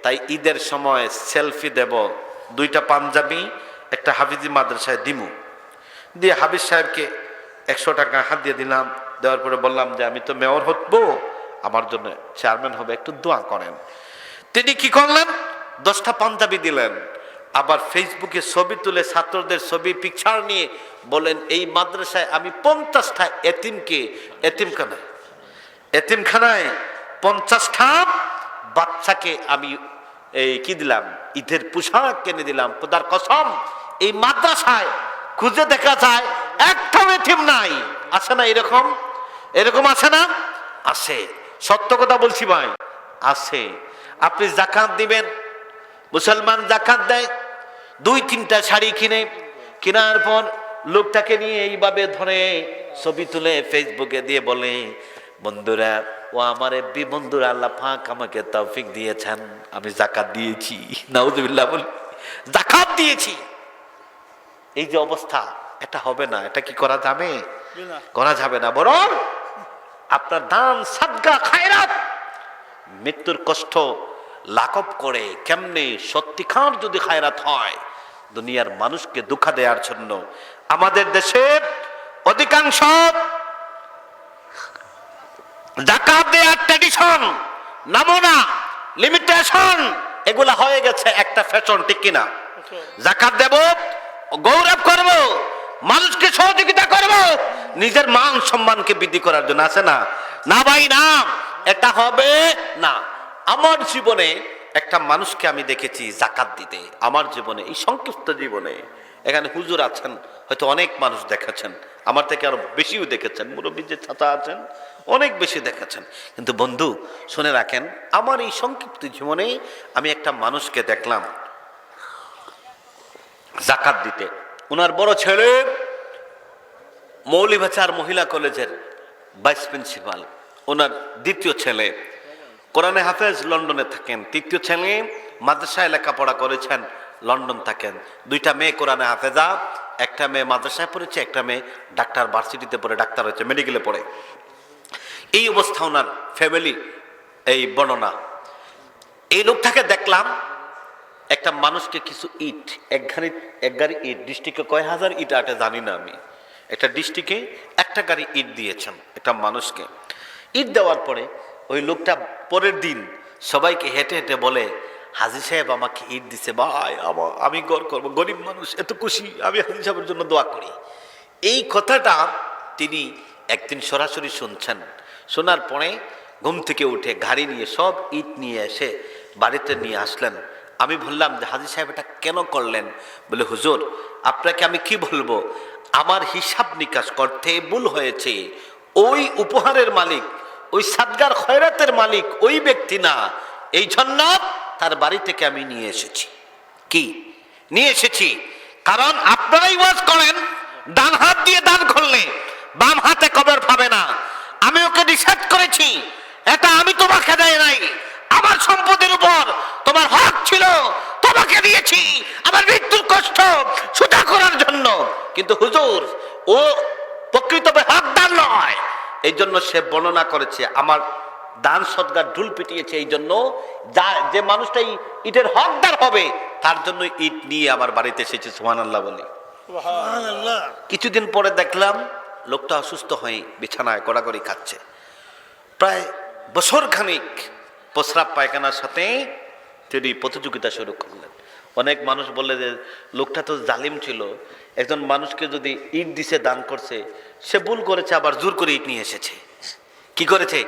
তাই ঈদের সময় সেলফি দেব, 2টা পাঞ্জাবি একটা হাফিজি মাদ্রাসায় দিমু, দিয়ে হাফিজ সাহেবকে 100 টাকা হাত দিয়ে দিলাম, দেওয়ার পরে বললাম যে আমি তো মেয়র হতবো, আমার জন্য চেয়ারম্যান হবে, একটু দোয়া করেন। তিনি কি করলেন, 10টা পাঞ্জাবি দিলেন, আবার ফেসবুকে ছবি তুলে ছাত্রদের ছবি পিকচার নিয়ে বলেন এই মাদ্রাসায় আমি 50টা এতিমখানায় 50টা বাচ্চাকে আমি এই কি দিলাম, ঈদের পোশাক কিনে দিলাম। খোদার কসম, এই মাদ্রাসায় খুঁজে দেখা যায় একটা এতিম নাই। আছে না এরকম? এরকম আছে না? আছে, সত্য কথা বলছি ভাই, আছে। আপনি যাকাত দিবেন, মুসলমান যাকাত দেয়, 2-3টা শাড়ি কিনে, কেনার পর লোকটাকে নিয়ে এইভাবে ধরে ছবি তুলে ফেসবুকে দিয়ে বলে বন্ধুরা, ও আমার এফবি বন্ধুরা, আল্লাহ পাক আমাকে তৌফিক দিয়েছেন, আমি যাকাত দিয়েছি, নাউজুবিল্লাহ বলি, যাকাত দিয়েছি। এই যে অবস্থা, এটা হবে না। এটা কি করা যাবে? করা যাবে না। বরং আপনার দান, সাদকা, খায়রাত মৃত্যুর কষ্ট লাঘব করে কেমনে সত্যিকার যদি খায়রাত হয় দুনিয়ার মানুষকে দুঃখ দেওয়ার জন্য। আমাদের দেশের অধিকাংশ যাকাত দেওয়ার ট্র্যাডিশন, নমুনা, লিমিটেশন এগুলা হয়ে গেছে একটা ফ্যাশন, ঠিক কিনা? যাকাত দেব, গৌরব করব, মানুষকে সহযোগিতা করব, নিজের মান সম্মানকে বৃদ্ধি করার জন্য। আছে না? না ভাই না, এটা হবে না। আমার জীবনে একটা মানুষকে আমি দেখেছি যাকাত দিতে, আমার জীবনে, এই সংক্ষিপ্ত জীবনে। এখানে হুজুর আছেন, হয়তো অনেক মানুষ দেখেছেন, আমার থেকে আরো বেশিও দেখেছেন, মুরব্বী যে চাচা আছেন অনেক বেশি দেখেছেন। কিন্তু বন্ধু শুনে রাখেন, আমার এই সংক্ষিপ্ত জীবনে আমি একটা মানুষকে দেখলাম যাকাত দিতে। ওনার বড় ছেলে মৌলভীবাজার মহিলা কলেজের ভাইস প্রিন্সিপাল, ওনার দ্বিতীয় ছেলে কোরআনে হাফেজ, লন্ডনে থাকেন, তৃতীয় ছেলে মাদ্রাসায় লেখাপড়া করেছেন, লন্ডন থাকেন। 2টা মেয়ে কোরআনে হাফেজা, একটা মেয়ে মাদ্রাসায় পড়েছে, একটা মেয়ে ডাক্তার ভার্সিটিতে পড়ে ডাক্তার হয়েছে, মেডিকেলে পড়ে। এই অবস্থা ওনার ফ্যামিলি, এই বর্ণনা। এই লোকটাকে দেখলাম একটা মানুষকে কিছু ইট, এক গাড়ি ইট, ডিস্ট্রিক্টে কয় হাজার ইট আটে জানি না আমি, একটা ডিস্ট্রিক্টে একটা গাড়ি ইট দিয়েছেন একটা মানুষকে। ইট দেওয়ার পরে ওই লোকটা পরের দিন সবাইকে হেঁটে হেঁটে বলে, হাজী সাহেব আমাকে ইট দিছে ভাই, আমি গড় করবো, গরিব মানুষ, এত খুশি, আমি হাজী সাহেবের জন্য দোয়া করি। এই কথাটা তিনি একদিন সরাসরি শুনছেন। শোনার পরে ঘুম থেকে উঠে গাড়ি নিয়ে সব ইট নিয়ে এসে বাড়িতে নিয়ে আসলেন। আমি বললাম যে হাজী সাহেব এটা কেন করলেন? বলে হুজুর আপনাকে আমি কি বলবো, আমার হিসাব নিকাশ করতে ভুল হয়েছে। ওই উপহারের মালিক, ওই সাদগার খয়রাতের মালিক ওই ব্যক্তি না, এই জন্য তার বাড়ি থেকে আমি নিয়ে এসেছি। কি নিয়ে এসেছি? কারণ আপনারাই ওয়াজ করেন ডান হাত দিয়ে দান করলে বাম হাতে কবর পাবে না। আমি ওকে নিষেধ করেছি, এটা আমি তোমাকে দেয় নাই, আমার সম্পদের উপর তোমার হক ছিল, তোমাকে দিয়েছি আমার মৃত্যুর কষ্ট সোজা করার জন্য। কিন্তু হুজুর ও প্রকৃতভাবে হকদার নয়, এই জন্য সে বর্ণনা করেছে আমার দান সদগার ঢুল পিটিয়েছে, এই জন্য যে মানুষটা ইটের হকদার হবে তার জন্য ইট নিয়ে আমার বাড়িতে এসেছে। সুবহানাল্লাহ বলি। কিছুদিন পরে দেখলাম লোকটা অসুস্থ হয়ে বিছানায় গড়াগড়ি খাচ্ছে। প্রায় বছর খানিক প্রস্রাব পায়খানার সাথে তিনি প্রতিযোগিতা শুরু করলেন। অনেক মানুষ বললে যে লোকটা তো জালিম ছিল, একজন মানুষকে যদি ইট দিছে দান করছে, সে ভুল করেছে, আবার জোর করে ইট নিয়ে এসেছে। কি করেছে?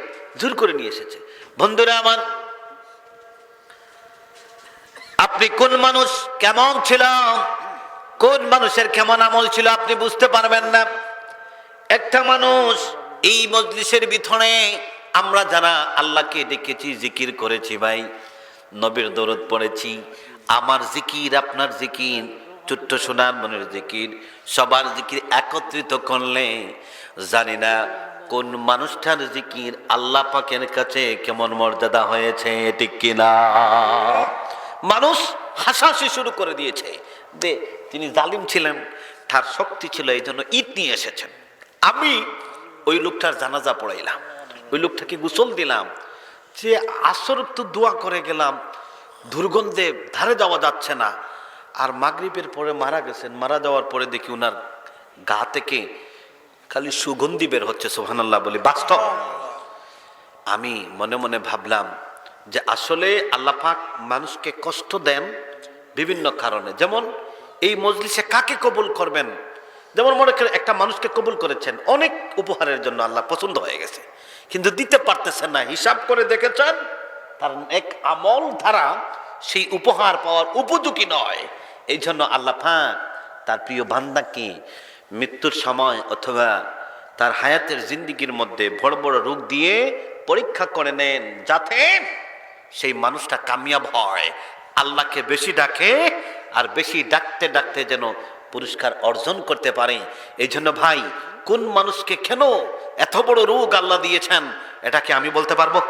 জোর করে নিয়ে এসেছে। বন্ধুরা আমার, আপনি কোন মানুষ কেমন ছিল, কোন মানুষের কেমন আমল ছিল আপনি বুঝতে পারবেন না। একটা মানুষ এই মজলিসের ভিতরে আমরা যারা আল্লাহকে ডেকেছি, জিকির করেছি ভাই, নবীর দরুদ পড়েছি। আমার জিকির, আপনার জিকির, ছোট্ট সোনার মনের জিকির, সবার জিকির একত্রিত করলে জানি না কোন মানুষটার জিকির আল্লাহ পাকের কাছে কেমন মর্যাদা হয়েছে, ঠিক কিনা? মানুষ হাসাহাসি শুরু করে দিয়েছে যে তিনি জালিম ছিলেন, তার শক্তি ছিল, এই জন্য ঈদ নিয়ে এসেছেন। আমি ওই লোকটার জানাজা পড়াইলাম, ওই লোকটাকে গোসল দিলাম, যে আসর তো দোয়া করে গেলাম, দুর্গন্ধে ধারে যাওয়া যাচ্ছে না। আর মাগরিবের পরে মারা গেছেন, মারা যাওয়ার পরে দেখি ওনার গা থেকে খালি সুগন্ধি বের হচ্ছে। সুবহানাল্লাহ বলি, বাস্তব। আমি মনে মনে ভাবলাম যে আসলে আল্লাহ পাক মানুষকে কষ্ট দেন বিভিন্ন কারণে। যেমন এই মজলিসে কাকে কবুল করবেন, যেমন মনে করেন একটা মানুষকে কবুল করেছেন অনেক উপহারের জন্য, আল্লাহ পছন্দ হয়ে গেছে, কিন্তু দিতে পারতেছেন না। হিসাব করে দেখেছেন তার এক আমল ধারা সেই উপহার পাওয়ার উপযোগী নয়। এই জন্য আল্লাহ পাক তার প্রিয় বান্দাকে মৃত্যুর সময় অথবা তার হায়াতের জিন্দিগির মধ্যে বড় বড় রোগ দিয়ে পরীক্ষা করে নেন, যাতে সেই মানুষটা কামিয়াব হয়, আল্লাহকে বেশি ডাকে, আর বেশি ডাকতে ডাকতে যেন পুরস্কার অর্জন করতে পারে। এই জন্য ভাই, কোন মানুষকে কেন এত বড় রোগ আল্লাহ দিয়েছেন, এটাকে আমি বলতে পারবো?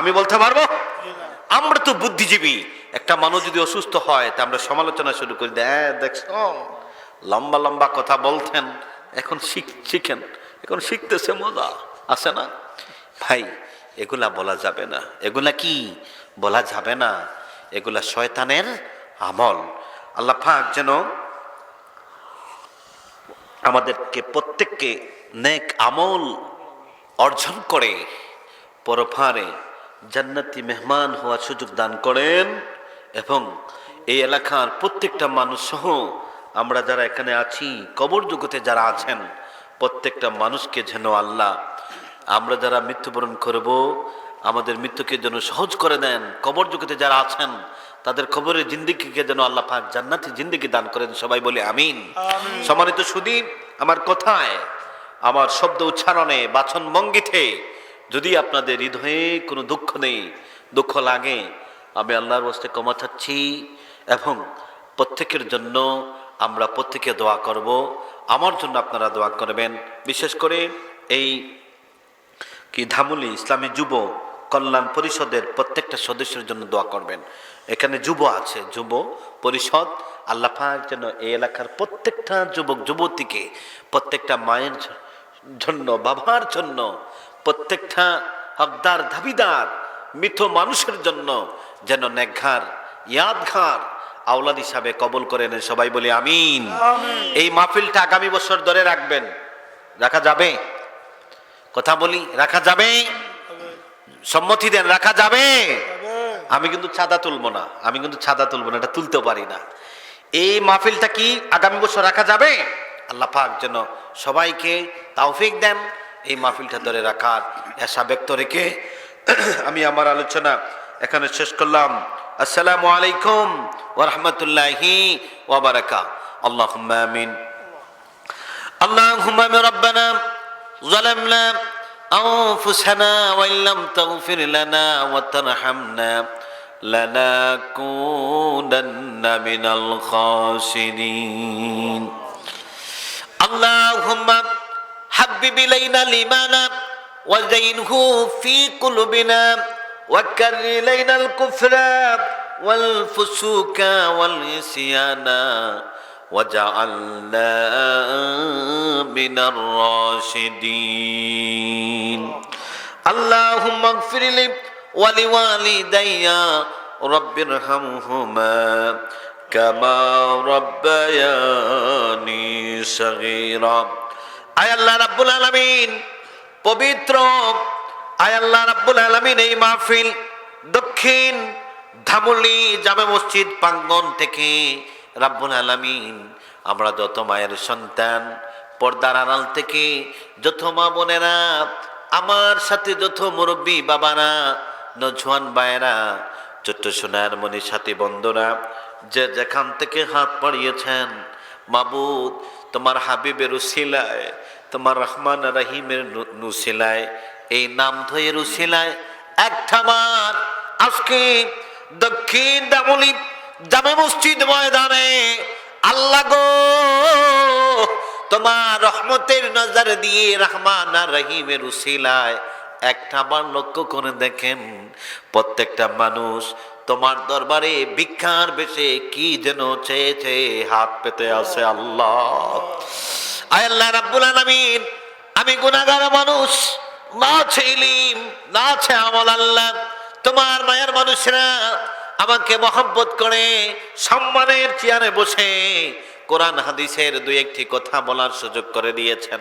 আমি বলতে পারবো? আমরা তো বুদ্ধিজীবী। একটা মানুষ যদি অসুস্থ হয় তা আমরা সমালোচনা শুরু করি, দেখছো লম্বা লম্বা কথা বলতেন, এখন শিখেন, এখন শিখতেছে, মজা আছে না? ভাই, এগুলা বলা যাবে না। এগুলা কি বলা যাবে না? এগুলা শয়তানের আমল। আল্লাহ পাক যেন আমাদেরকে প্রত্যেককে নেক আমল অর্জন করে পরপারে জান্নাতি মেহমান হওয়ার সুযোগ দান করেন, এবং এই এলাকার প্রত্যেকটা মানুষ সহ আমরা যারা এখানে আছি, কবর জগতে যারা আছেন, প্রত্যেকটা মানুষকে যেন আল্লাহ, আমরা যারা মৃত্যুবরণ করব, আমাদের মৃত্যুকে যেন সহজ করে দেন। কবর জগতে যারা আছেন তাদের কবরের জিন্দেগিকে যেন আল্লাহ পাক জান্নাতি জিন্দেগি দান করেন। সবাই বলে আমিন। সম্মানিত সুধী, আমার কথায়, আমার শব্দ উচ্চারণে, বাচন ভঙ্গিতে যদি আপনাদের হৃদয়ে কোনো দুঃখ নেই, দুঃখ লাগে, আমি আল্লাহর ওয়াস্তে ক্ষমা চাচ্ছি, এবং প্রত্যেকের জন্য আমরা প্রত্যেকে দোয়া করব। আমার জন্য আপনারা দোয়া করবেন। বিশেষ করে এই ধামুলি ইসলামী যুব কল্যাণ পরিষদের প্রত্যেকটা সদস্যের জন্য দোয়া করবেন। এখানে যুব আছে, যুব পরিষদ, আল্লাহ পাক যেন এই এলাকার প্রত্যেকটা যুবক যুবতীকে, প্রত্যেকটা মায়ের জন্য, বাবার জন্য, প্রত্যেকটা হকদার দাবিদার মৃত মানুষের জন্য যেন নেকঘর, ইয়াদঘর, আওলাদ হিসাবে কবুল করে নেন। সবাই বলি আমিন। এই মাহফিলটা আগামী বছর ধরে রাখবেন। রাখা যাবে? কথা বলি, রাখা যাবে? সম্মতি দেন, রাখা যাবে? আমি কিন্তু চাঁদা তুলবো না, আমি কিন্তু চাঁদা তুলবো না, এটা তুলতেও পারি না। এই মাহফিলটা কি আগামী বছর রাখা যাবে? আল্লাহ পাক যেন সবাইকে তৌফিক দেন এই মাহফিলটা ধরে রাখার আশা ব্যক্ত রেখে আমি আমার আলোচনা এখানে শেষ করলাম। আসসালামু আলাইকুম ওয়া রাহমাতুল্লাহি ওয়া বারাকাতুহু। আল্লাহুম্মা আমিন। আল্লাহুম্মা রাব্বানা যালামনা أنفسنا وإن لم تغفر لنا وترحمنا لنكونن من الخاسرين. اللهم حبب إلينا الإيمان وزينه في قلوبنا وكره إلينا الكفر والفسوق والعصيان وجعلنا من الراشدين. اللهم اغفر لي ولوالدي رب ارحمهما كما ربياني صغيرا. আয় আল্লাহ রাব্বুল আলামিন, পবিত্র আয় আল্লাহ রাব্বুল আলামিন, এই মাহফিল দক্ষিণ ধামুলি জামে মসজিদ প্রাঙ্গণ থেকে রাব্বুল আলামিন, আমরা যত মায়ের সন্তান, পর্দার আড়াল থেকে যত মা বোনেরা, আমার সাথে যত মুরব্বী বাবারা, নজওয়ান ভাইয়েরা, ছোট্ট সোনার মনির সাথী বন্ধুরা, যে যেখান থেকে হাত বাড়িয়েছেন, মাবুদ তোমার হাবিবের উসিলায়, তোমার রহমান রহিমের উসিলায়, এই নাম ধয়ের উসিলায় একটা বার আজকে দক্ষিণ দামুলি জামে মসজিদ ময়দানে আল্লাহ গো তোমার রহমতের নজর দিয়ে রহমান আর রহিমের উসিলায় একটা বার লক্ষ্য করে দেখেন, প্রত্যেকটা মানুষ তোমার দরবারে ভিক্ষার বেশে কি যেন চেয়েছে, হাত পেতে আছে। আল্লাহ, আয় আল্লাহ রাব্বুল আলামিন, আমি গুনাহগার মানুষ, না আছে ইলম, না আছে আমল। আল্লাহ, তোমার মায়ের মানুষরা আমাকে মহব্বত করে সম্মানের চেয়ারে বসে কোরআন হাদিসের দুই একটি কথা বলার সুযোগ করে দিয়েছেন।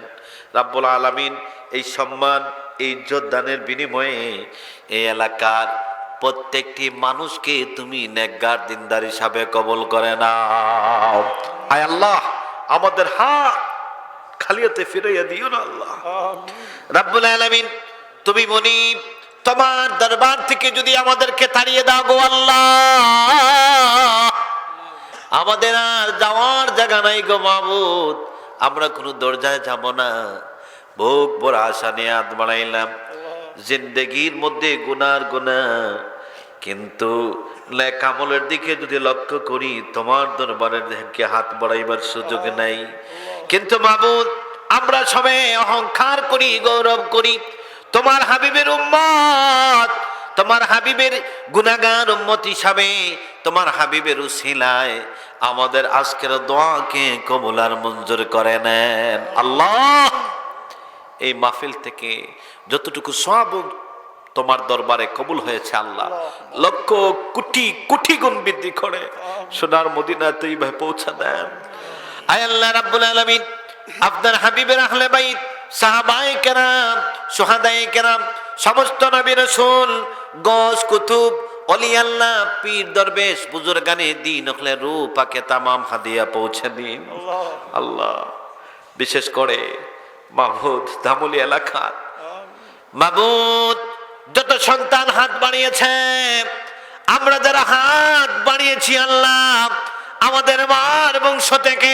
রাব্বুল আলামিন এই সম্মান, এই ইজ্জত দানের বিনিময়ে এই এলাকার প্রত্যেকটি মানুষকে তুমি নেককার দিনদার হিসাবে কবুল করে নাও। আয় আল্লাহ, আমাদের হাত খালিয়াতে ফিরাইয়া দিও না আল্লাহ। রাব্বুল আলামিন, তুমি মুনিব, তোমার দরবার থেকে যদি আমাদেরকে তাড়িয়ে দাও গো আল্লাহ, আমাদের আর যাওয়ার জায়গা নাই গো মাবুদ। আমরা কোনো দরজায় যাব না, বুক বড় আশা নিয়ে হাত বাড়াইলাম, জিন্দেগির মধ্যে গুনার গুনাহ, কিন্তু নেক আমলের দিকে যদি লক্ষ্য করি তোমার দরবারের দিকে হাত বাড়াইবার সুযোগ নাই। কিন্তু মাবুদ, আমরা সবাই অহংকার করি, গৌরব করি তোমার হাবিবের উম্মত, তোমার হাবিবের গুনাহগার উম্মত হিসাবে তোমার হাবিবের উসিলায় আমাদের আজকের দোয়াকে কবুল আর মঞ্জুর করে নেন। আল্লাহ, এই মাহফিল থেকে যতটুকু সওয়াব তোমার দরবারে কবুল হয়েছে আল্লাহ, লক্ষ কোটি কোটি গুণ বৃদ্ধি করে সোনার মদিনাতে এইভাবে পৌঁছা দেন। আয় আল্লাহ রাব্বুল আলামিন, আপনার হাবিবের আহলে বাইত, সাহাবায়ে কেরাম, শুহাদায়ে কেরাম, সমস্ত নবী রাসূল, গস কুতুব, ওলি আল্লাহ, পীর দরবেশ, বুজুর্গানে দ্বীন আহলে রূহ পাকে তামাম হাদিয়া পৌঁছে দিন আল্লাহ। বিশেষ করে মাহমুদ দামুলি এলাকার মাবুদ, যত সন্তান হাত বাড়িয়েছে, আমরা যারা হাত বাড়িয়েছি আল্লাহ, আমাদের মার বংশ থেকে